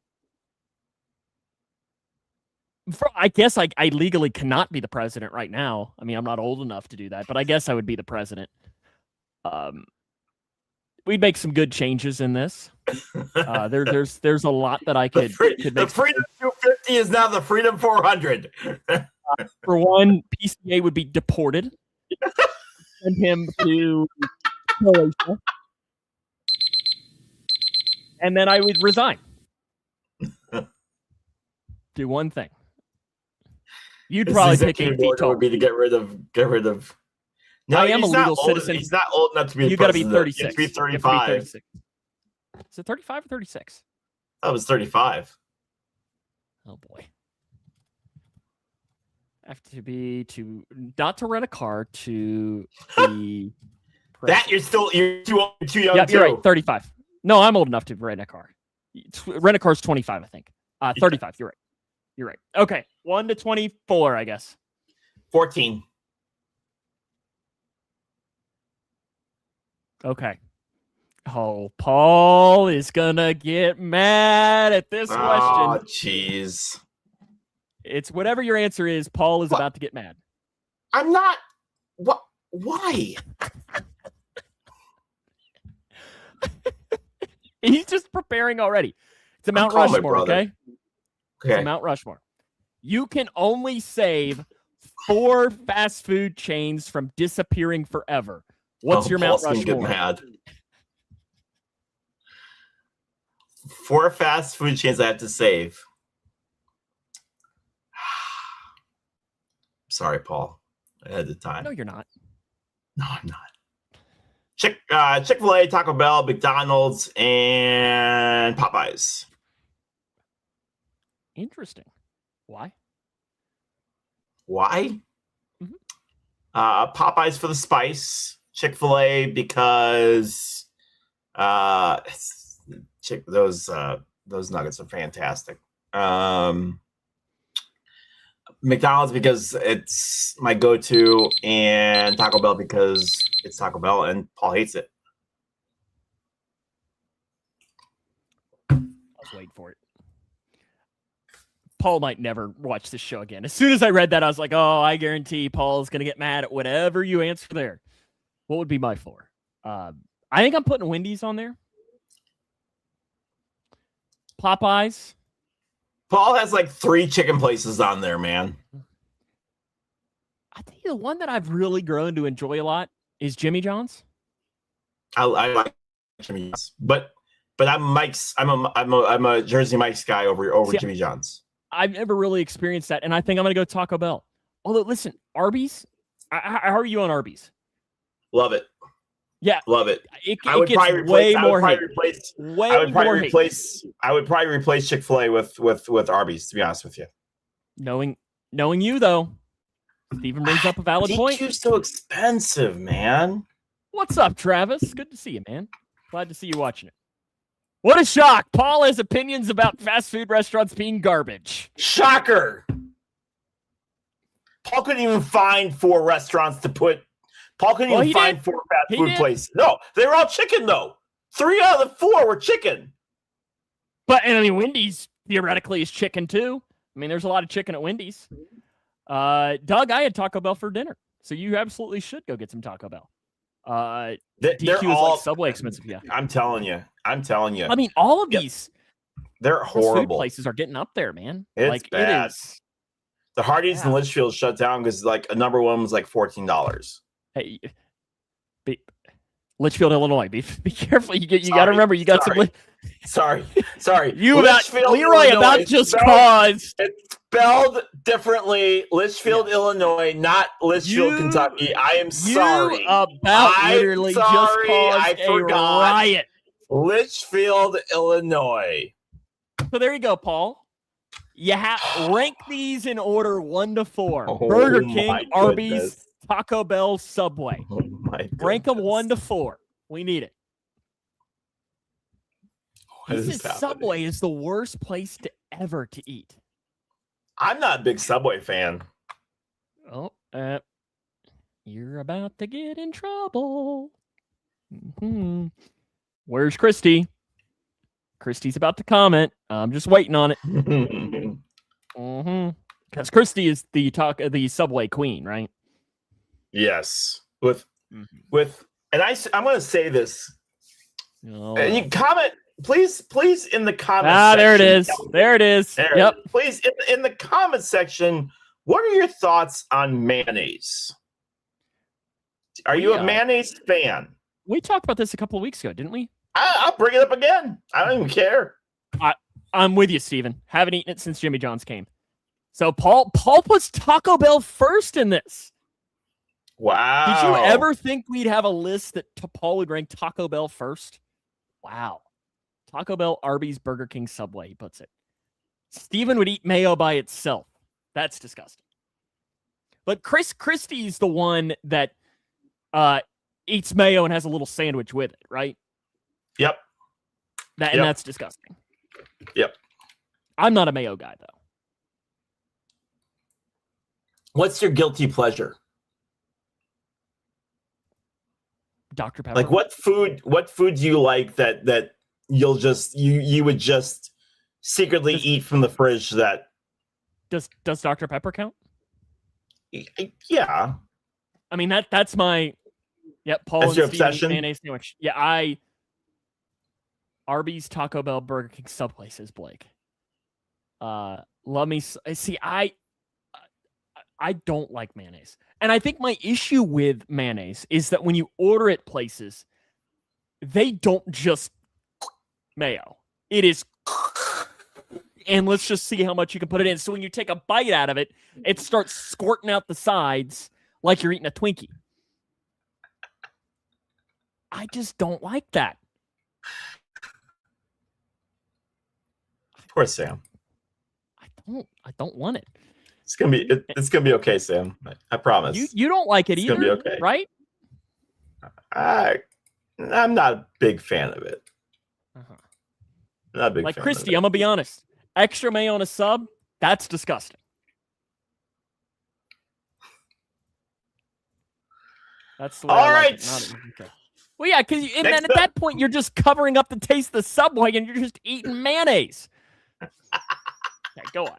I guess I legally cannot be the president right now. I mean, I'm not old enough to do that, but I guess I would be the president. We'd make some good changes in this. There's a lot that I could make. The Freedom 250 is now the Freedom 400. For one, PCA would be deported. Send him to Croatia. And then I would resign. Do one thing. You'd probably pick 8 feet tall. Would be to get rid of. No, I am a legal citizen. He's not old enough to be. You got to be 36. You have to be 35. Is it 35 or 36? That was 35. Oh boy. I have to be not to rent a car to be. That you're too old, too young. Yeah, too. you're right. 35. No, I'm old enough to rent a car. Rent a car is 25, I think. 35. You're right. You're right. Okay, 1 to 24, I guess. 14. Okay. Oh, Paul is gonna get mad at this question. Oh, jeez. It's whatever your answer is. Paul is about to get mad. I'm not. What? Why? He's just preparing already. It's a Mount Rushmore, okay? Okay. It's a Mount Rushmore. You can only save 4 fast food chains from disappearing forever. What's your Mount Paul's Rushmore? Get mad. 4 fast food chains I have to save. Sorry, Paul. Ahead of time. No, you're not. No, I'm not. Chick-fil-A, Taco Bell, McDonald's, and Popeyes. Interesting. Why? Why? Mm-hmm. Popeyes for the spice. Chick-fil-A because those nuggets are fantastic. McDonald's because it's my go-to, and Taco Bell because it's Taco Bell, and Paul hates it. I was waiting for it. Paul might never watch this show again. As soon as I read that, I was like, oh, I guarantee Paul's going to get mad at whatever you answer there. What would be my 4? I think I'm putting Wendy's on there. Popeyes. Paul has like 3 chicken places on there, man. I think the one that I've really grown to enjoy a lot is Jimmy John's. I like Jimmy John's, but I'm Mike's. I'm a Jersey Mike's guy over Jimmy John's. I've never really experienced that, and I think I'm going to go Taco Bell. Although, listen, Arby's. How are you on Arby's? Love it. Yeah, love it. I would probably replace Chick-fil-A with Arby's. To be honest with you, knowing you though, Steven brings up a valid point. DQ's so expensive, man. What's up, Travis? Good to see you, man. Glad to see you watching it. What a shock! Paul has opinions about fast food restaurants being garbage. Shocker! Paul couldn't even find 4 restaurants to put. Paul couldn't even find 4 fast food places. No, they were all chicken, though. 3 out of the 4 were chicken. But, and I mean, Wendy's theoretically is chicken, too. I mean, there's a lot of chicken at Wendy's. Doug, I had Taco Bell for dinner, so you absolutely should go get some Taco Bell. DQ is like Subway expensive, yeah. I'm telling you. I mean, all of these they're horrible. Food places are getting up there, man. It's like, bad. It is. The Hardee's in Litchfield shut down because like a number one was like $14. Hey, Litchfield, Illinois. Be careful. You got to remember. You got some. Sorry. You Leroy about just caused. It's spelled differently. Litchfield, Illinois, not Litchfield, Kentucky. I am sorry. Literally just caused a riot. Litchfield, Illinois. So there you go, Paul. You have rank these in order 1 to 4. Burger King, Arby's, Taco Bell, Subway. Oh my rank them 1 to 4. We need it. Subway is the worst place to ever to eat. I'm not a big Subway fan. Oh, You're about to get in trouble. Where's Christy? Christy's about to comment. I'm just waiting on it. Because Christy is the Subway queen, right? Yes. And I'm going to say this. And you comment, please in the comment section. There it is. There it is. Yep. Please, in the comment section, what are your thoughts on mayonnaise? Are you a mayonnaise fan? We talked about this a couple of weeks ago, didn't we? I'll bring it up again. I don't even care. I'm with you, Steven. Haven't eaten it since Jimmy John's came. So Paul puts Taco Bell first in this. Wow. Did you ever think we'd have a list that Paul would rank Taco Bell first? Wow. Taco Bell, Arby's, Burger King, Subway, he puts it. Steven would eat mayo by itself. That's disgusting. But Christie's the one that eats mayo and has a little sandwich with it, right? Yep. And that's disgusting. Yep. I'm not a mayo guy, though. What's your guilty pleasure? Dr. Pepper. Like what food do you like that you'll just you would just secretly eat from the fridge? That does Dr. Pepper count? Yeah. I mean that's my Paul. That's and your Steven obsession? Mayonnaise sandwich. Yeah, Arby's, Taco Bell, Burger King, Subway, says Blake. Let me see. I don't like mayonnaise. And I think my issue with mayonnaise is that when you order it places, they don't just mayo. It is, and let's just see how much you can put it in. So when you take a bite out of it, it starts squirting out the sides like you're eating a Twinkie. I just don't like that. Poor Sam. I don't want it. It's gonna be okay, Sam. I promise. You don't like it it's either, gonna be okay. right? I'm not a big fan of it. Not a big like fan Christy, of it. I'm gonna be honest. Extra mayo on a sub, that's disgusting. That's the way All I right. like it. Okay. Well, yeah, because then at that point you're just covering up the taste of the Subway and you're just eating mayonnaise. Okay, go on.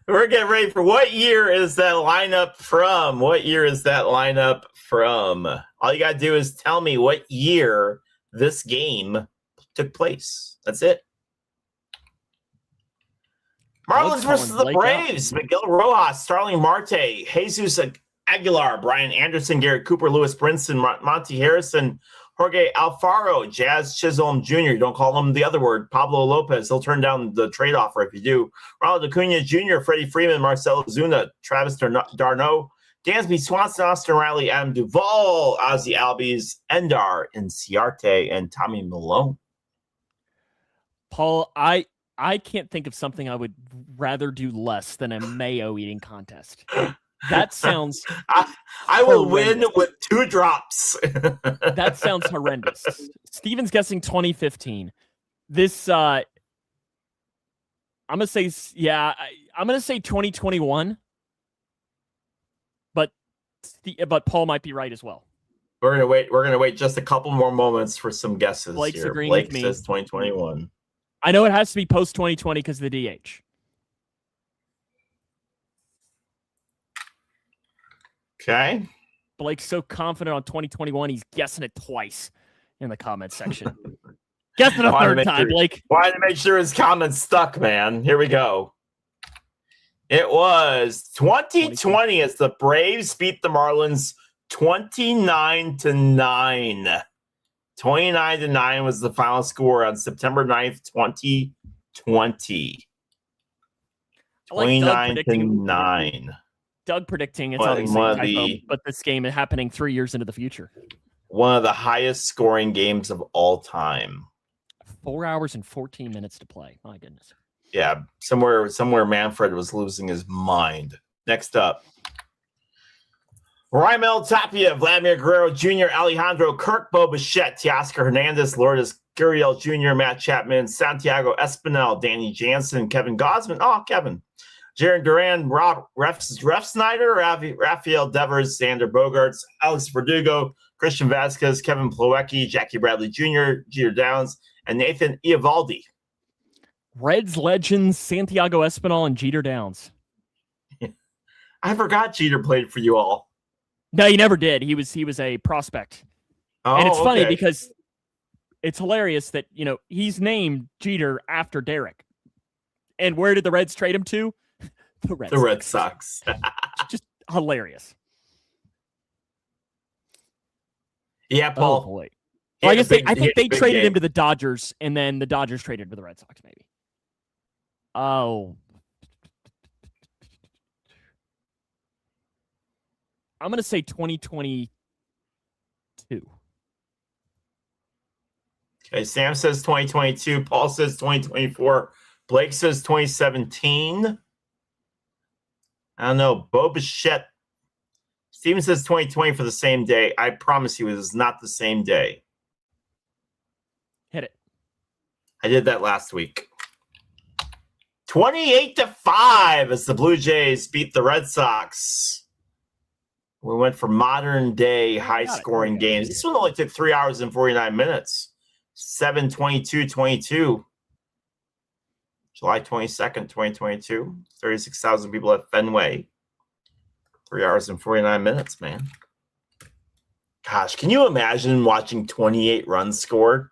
We're getting ready for what year is that lineup from? What year is that lineup from? All you gotta do is tell me what year this game took place. That's it. Marlins versus the Braves. Miguel Rojas, Starling Marte, Jesus Aguilar, Brian Anderson, Garrett Cooper, Lewis Brinson, Monty Harrison, Jorge Alfaro, Jazz Chisholm Jr. Don't call him the other word. Pablo Lopez. He'll turn down the trade offer if you do. Ronald Acuna Jr., Freddie Freeman, Marcelo Zuna, Travis d'Arnaud, Dansby Swanson, Austin Riley, Adam Duvall, Ozzy Albies, Endar Inciarte, and Tommy Malone. Paul, I can't think of something I would rather do less than a mayo eating contest. That sounds I will win with 2 drops. That sounds horrendous. Steven's guessing 2015. This I'm gonna say I'm gonna say 2021. But Paul might be right as well. We're gonna wait just a couple more moments for some guesses. Blake's here. agreeing Blake with me. says 2021. I know it has to be post 2020 because of the DH. Okay. Blake's so confident on 2021, he's guessing it twice in the comments section. Guess it a third time, Blake. Wanted to make sure his comments stuck, man. Here we go. It was 2020 as the Braves beat the Marlins 29-9. 29-9 was the final score on September 9th, 2020. 29-9. Doug predicting it's obviously a typo, but this game is happening 3 years into the future. One of the highest scoring games of all time. 4 hours and 14 minutes to play. My goodness. Yeah, somewhere Manfred was losing his mind. Next up. Raimel Tapia, Vladimir Guerrero Jr., Alejandro Kirk, Bo Bichette, Teoscar Hernandez, Lourdes Gurriel Jr., Matt Chapman, Santiago Espinal, Danny Jansen, Kevin Gosman. Oh, Kevin. Jaron Duran, Ref Snyder, Rafael Devers, Xander Bogaerts, Alex Verdugo, Christian Vasquez, Kevin Plawecki, Jackie Bradley Jr., Jeter Downs, and Nathan Eovaldi. Reds legends Santiago Espinal and Jeter Downs. I forgot Jeter played for you all. No, he never did. He was a prospect. Oh, and it's funny okay. because it's hilarious that, he's named Jeter after Derek. And where did the Reds trade him to? The Red Sox. Just hilarious. Yeah, Paul. Oh, boy. Well, I think they traded him to the Dodgers, and then the Dodgers traded him to the Red Sox, maybe. Oh. I'm going to say 2022. Okay, Sam says 2022. Paul says 2024. Blake says 2017. I don't know. Bo Bichette. Steven says 2020 for the same day. I promise you it is not the same day. Hit it. I did that last week. 28-5 as the Blue Jays beat the Red Sox. We went for modern day high-scoring games. This one only took 3 hours and 49 minutes. 7/22/22. July 22nd, 2022. 36,000 people at Fenway. 3 hours and 49 minutes, man. Gosh, can you imagine watching 28 runs scored?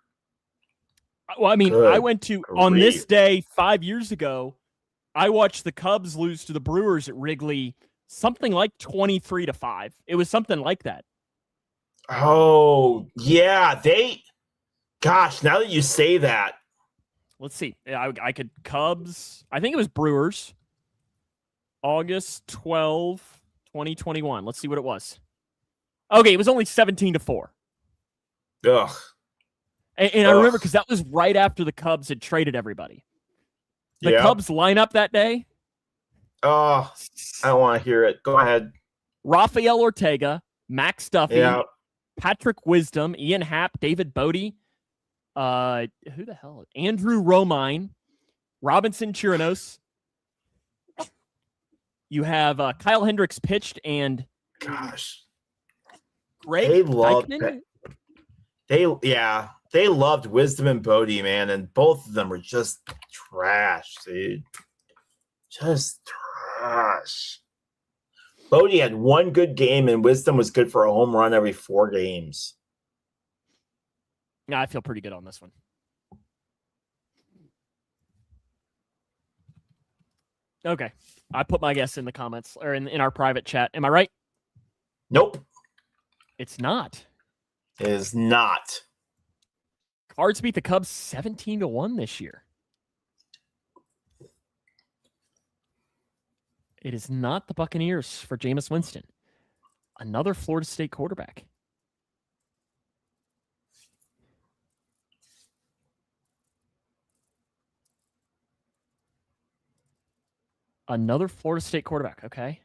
Well, I mean, Good I went to, on this day 5 years ago, I watched the Cubs lose to the Brewers at Wrigley, something like 23-5. It was something like that. Oh, yeah. Gosh, now that you say that. Let's see. I could Cubs. I think it was Brewers. August 12, 2021. Let's see what it was. Okay, it was only 17-4. Ugh. And I remember because that was right after the Cubs had traded everybody. The Cubs lineup that day. Oh, I don't want to hear it. Go ahead. Rafael Ortega, Max Duffy, Patrick Wisdom, Ian Happ, David Bodie, who the hell? Andrew Romine, Robinson Chirinos. You have Kyle Hendricks pitched, and gosh, Greg they loved Eichmann? They loved Wisdom and Bodie, man, and both of them were just trash, dude. Just trash. Bodie had one good game, and Wisdom was good for a home run every 4 games. Yeah, I feel pretty good on this one. Okay. I put my guess in the comments, or in our private chat. Am I right? Nope. It's not. It is not. Cards beat the Cubs 17-1 this year. It is not the Buccaneers for Jameis Winston. Another Florida State quarterback. Another Florida State quarterback. Okay.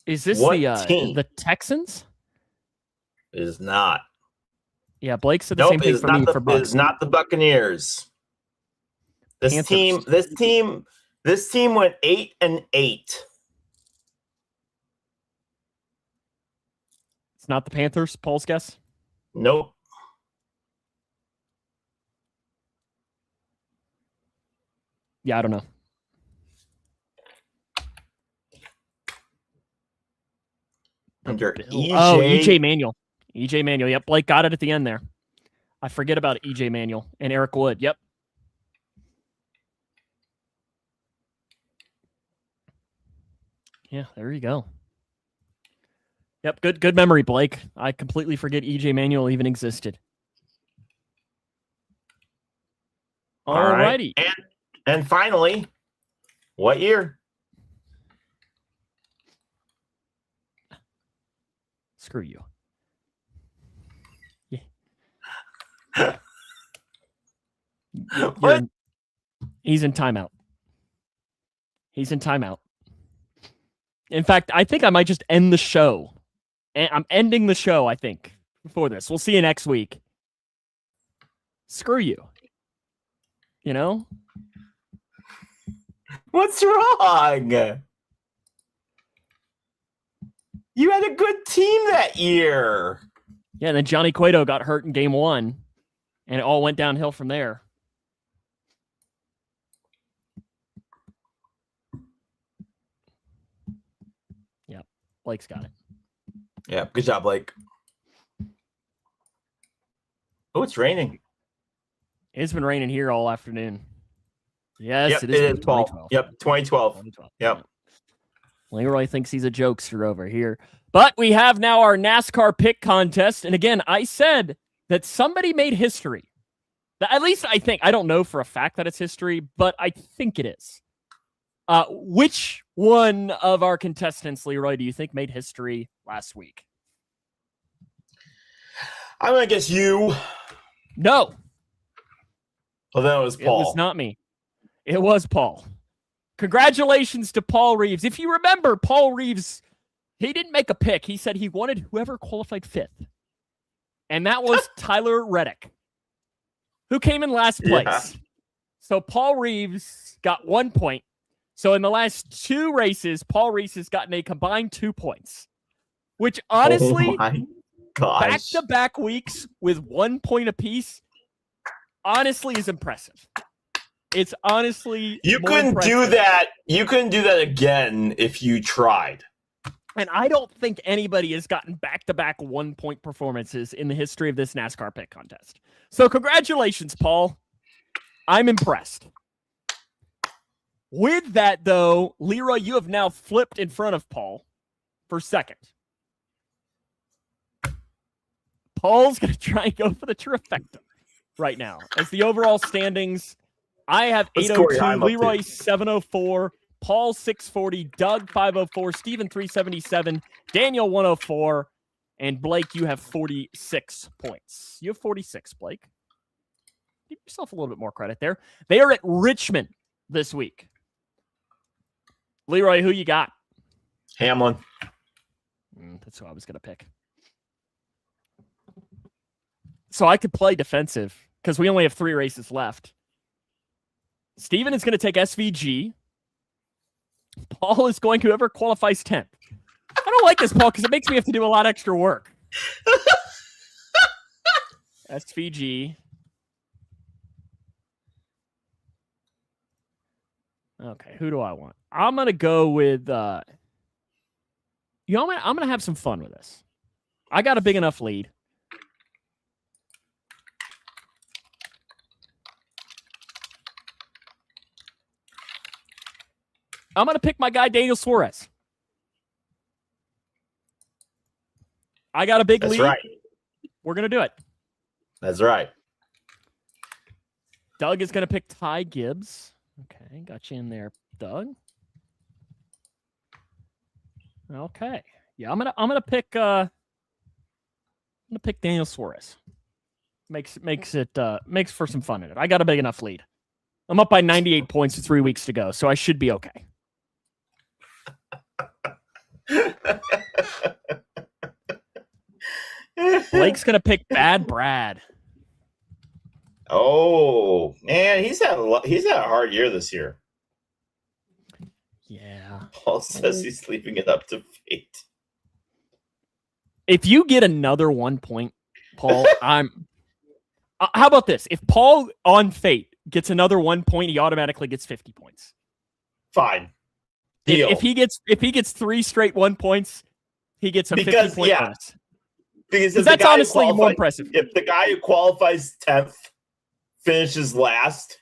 Is this the Texans? It is not. Yeah, Blake said the same thing for me for Bucks. It's not the Buccaneers. This team went 8-8. It's not the Panthers, Paul's guess? Nope. Yeah, I don't know. Under EJ Manuel. EJ Manuel. Yep, Blake got it at the end there. I forget about EJ Manuel and Eric Wood. Yep. Yeah, there you go. Yep, good memory, Blake. I completely forget EJ Manuel even existed. All righty. And finally, what year? Screw you. Yeah. What? He's in timeout. He's in timeout. In fact, I think I might just end the show I'm ending the show, I think, before this. We'll see you next week. Screw you. You know? What's wrong? You had a good team that year. Yeah, and then Johnny Cueto got hurt in game 1, and it all went downhill from there. Yep, Blake's got it. Yeah, good job, Blake. Oh, it's raining. It's been raining here all afternoon. Yes, Yep, it is. it is 2012. Yep, 2012. 2012. Yep. Leroy thinks he's a jokester over here. But we have now our NASCAR pick contest. And again, I said that somebody made history. At least I think. I don't know for a fact that it's history, but I think it is. Which one of our contestants, Leroy, do you think made history last week? I'm going to guess you. No. Well, then it was Paul. It was not me. It was Paul. Congratulations to Paul Reeves. If you remember, Paul Reeves, he didn't make a pick. He said he wanted whoever qualified 5th. And that was Tyler Reddick, who came in last place. Yeah. So Paul Reeves got 1 point. So in the last 2 races, Paul Reeves has gotten a combined 2 points, which honestly, oh my gosh, back-to-back weeks with 1 point apiece, honestly is impressive. It's honestly you more couldn't impressive. do that. You couldn't do that again if you tried. And I don't think anybody has gotten back-to-back 1 point performances in the history of this NASCAR pick contest. So congratulations, Paul. I'm impressed. With that, though, Leroy, you have now flipped in front of Paul for second. Paul's going to try and go for the trifecta right now. As the overall standings, I have 802, Leroy 704, Paul 640, Doug 504, Steven 377, Daniel 104, and Blake, you have 46 points. You have 46, Blake. Give yourself a little bit more credit there. They are at Richmond this week. Leroy, who you got? Hamlin. That's who I was going to pick. So I could play defensive because we only have 3 races left. Steven is going to take SVG. Paul is going whoever qualifies 10th. I don't like this, Paul, because it makes me have to do a lot extra work. SVG. Okay, who do I want? I'm going to go with... I'm going to have some fun with this. I got a big enough lead. I'm going to pick my guy, Daniel Suarez. I got a big lead. That's right. We're going to do it. That's right. Doug is going to pick Ty Gibbs. Okay, got you in there, Doug. Okay. Yeah, I'm gonna pick Daniel Suarez. Makes for some fun in it. I got a big enough lead. I'm up by 98 points with 3 weeks to go, so I should be okay. Blake's gonna pick Bad Brad. Oh man, he's had a hard year this year. Yeah. Paul says he's leaving it up to fate. If you get another 1 point, Paul, I'm. How about this? If Paul on fate gets another 1 point, he automatically gets 50 points. Fine. Deal. If he gets 3 straight 1 points, he gets a 50-point bonus. Because that's honestly more impressive. If the guy who qualifies 10th finishes last,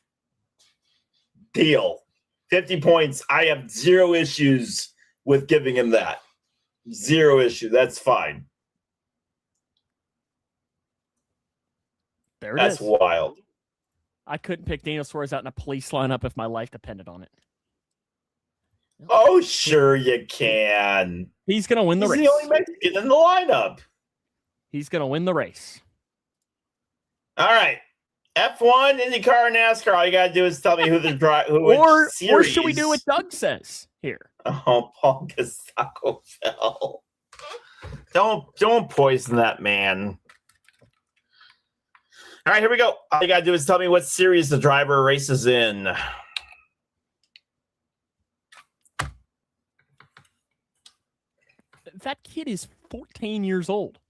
deal. 50 points. I have 0 issues with giving him that. 0 issue. That's fine. That's wild. I couldn't pick Daniel Suarez out in a police lineup if my life depended on it. Oh, sure you can. He's going to win the race. He's the only Mexican in the lineup. He's going to win the race. All right. F1, IndyCar, NASCAR. All you got to do is tell me who the or should we do what Doug says here? Oh, Paul gets Taco Bell. Don't poison that man. All right, here we go. All you gotta do is tell me what series the driver races in. That kid is 14 years old.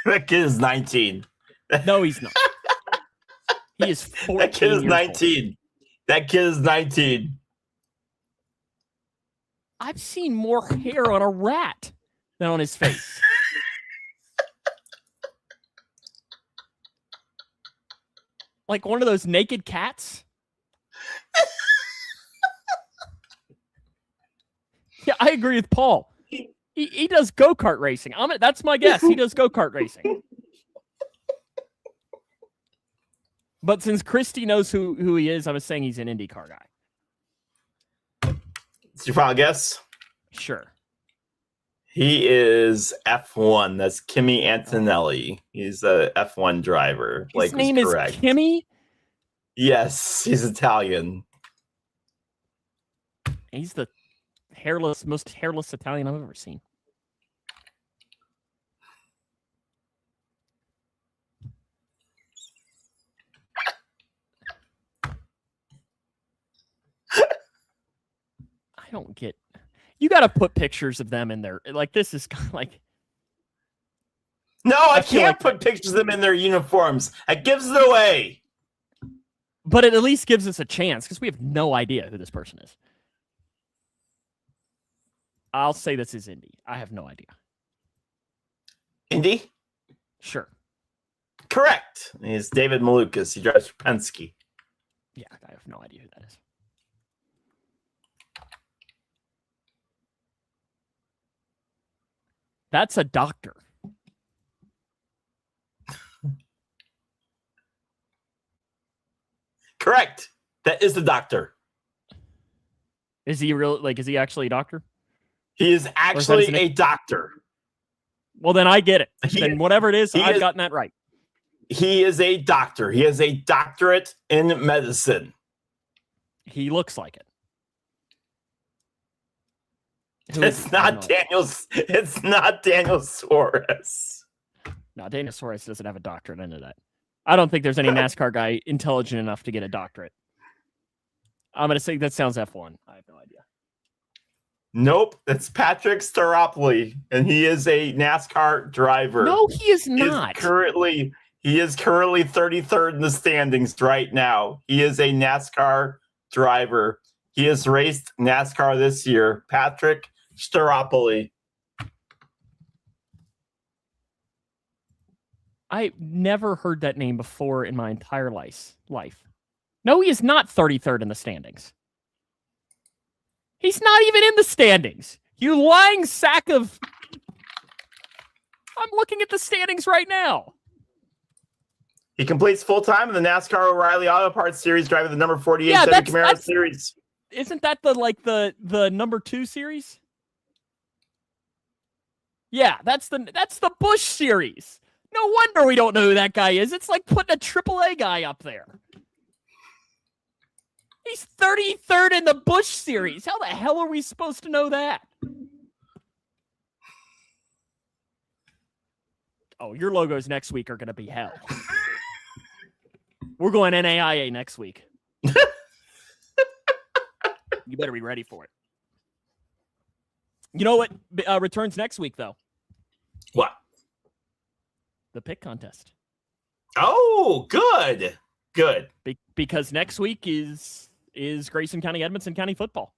That kid is 19. No, he's not. He is 14. That kid is years 19. Old. That kid is 19. I've seen more hair on a rat than on his face. Like one of those naked cats. Yeah, I agree with Paul. He does go-kart racing. That's my guess. He does go-kart racing. But since Christy knows who he is, I was saying he's an IndyCar guy. It's your final guess? Sure. He is F1. That's Kimi Antonelli. He's a F1 driver. His name is Kimi? Yes, he's Italian. He's the most hairless Italian I've ever seen. I don't get. You got to put pictures of them in there. Like this is kind of like. No, I can't put pictures of them in their uniforms. That gives it away. But it at least gives us a chance because we have no idea who this person is. I'll say this is Indy. I have no idea. Indy? Sure. Correct. He's David Malukas. He drives for Penske. Yeah, I have no idea who that is. That's a doctor. Correct. That is the doctor. Is he real? Like, is he actually a doctor? He is actually a doctor. Well, then I get it. Then whatever it is, I've gotten that right. He is a doctor. He has a doctorate in medicine. He looks like it. It's not Daniel. It's not Daniel Suarez. No, Daniel Suarez doesn't have a doctorate into that. I don't think there's any NASCAR guy intelligent enough to get a doctorate. I'm going to say that sounds F1. I have no idea. Nope, it's Patrick Staropoli, and he is a NASCAR driver. No, he is not. He is currently 33rd in the standings right now. He is a NASCAR driver. He has raced NASCAR this year. Patrick Staropoli. I never heard that name before in my entire life. No, he is not 33rd in the standings. He's not even in the standings. You lying sack of... I'm looking at the standings right now. He completes full-time in the NASCAR O'Reilly Auto Parts Series, driving the number 48 Chevy Camaro Series. Isn't that the number 2 series? Yeah, that's the Busch Series. No wonder we don't know who that guy is. It's like putting a AAA guy up there. He's 33rd in the Busch Series. How the hell are we supposed to know that? Oh, your logos next week are going to be hell. We're going NAIA next week. You better be ready for it. You know what returns next week, though? What? The pick contest. Oh, good. Good. Because next week is Grayson County, Edmonson County football.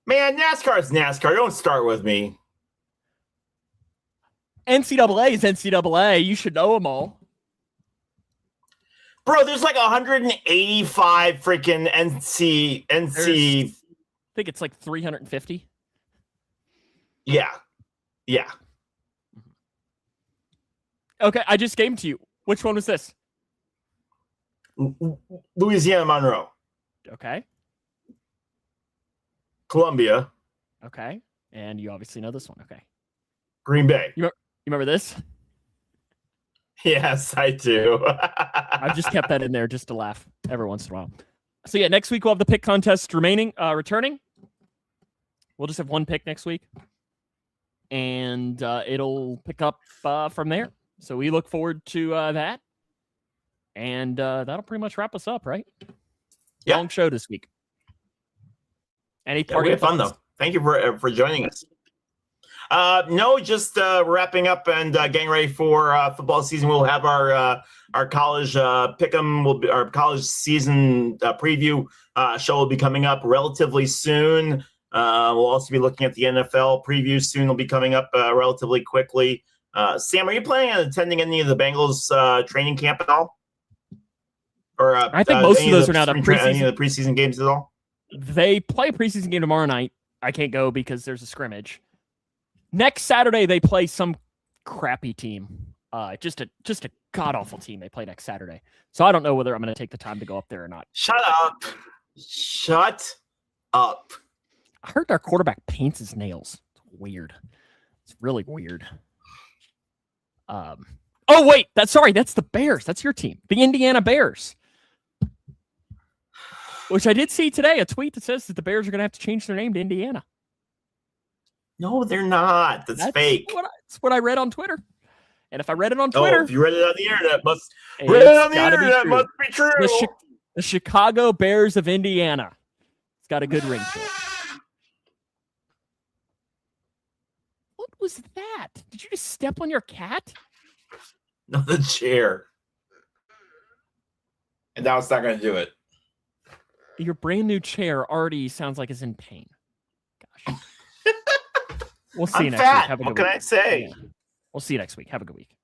Man, NASCAR is NASCAR. Don't start with me. NCAA is NCAA. You should know them all. Bro, there's like 185 freaking NC. I think it's like 350. Yeah. Okay, I just gave them to you. Which one was this? Louisiana Monroe. Okay. Columbia. Okay. And you obviously know this one. Okay. Green Bay. You remember this? Yes, I do. I've just kept that in there just to laugh every once in a while. So yeah, next week we'll have the pick contest returning. We'll We'll just have one pick next week, and it'll pick up from there. So we look forward to that, and that'll pretty much wrap us up, right? Yeah. Long show this week. Any Yeah, party we had fun thoughts? though. Thank you for joining us. No, just wrapping up and getting ready for football season. We'll have our college pick'em. Our college season preview show will be coming up relatively soon. We'll also be looking at the NFL preview soon. Will be coming up relatively quickly. Sam, are you planning on attending any of the Bengals training camp at all? Or I think most of those are now the any of the preseason games at all? They play a preseason game tomorrow night. I can't go because there's a scrimmage. Next Saturday, they play some crappy team. Just a god awful team they play next Saturday. So I don't know whether I'm going to take the time to go up there or not. Shut up! Shut up! I heard our quarterback paints his nails. It's weird. It's really weird. Oh wait, that's the Bears. That's your team, the Indiana Bears. Which I did see today, a tweet that says that the Bears are going to have to change their name to Indiana. No, they're not. That's fake. That's what I read on Twitter. And if I read it on Twitter, if you read it on the internet, must be true. The Chicago Bears of Indiana. It's got a good ring to it. What was that? Did you just step on your cat? No, the chair. And now it's not going to do it. Your brand new chair already sounds like it's in pain. Gosh. We'll see you next week. Have a good week. What can I say? We'll see you next week. Have a good week.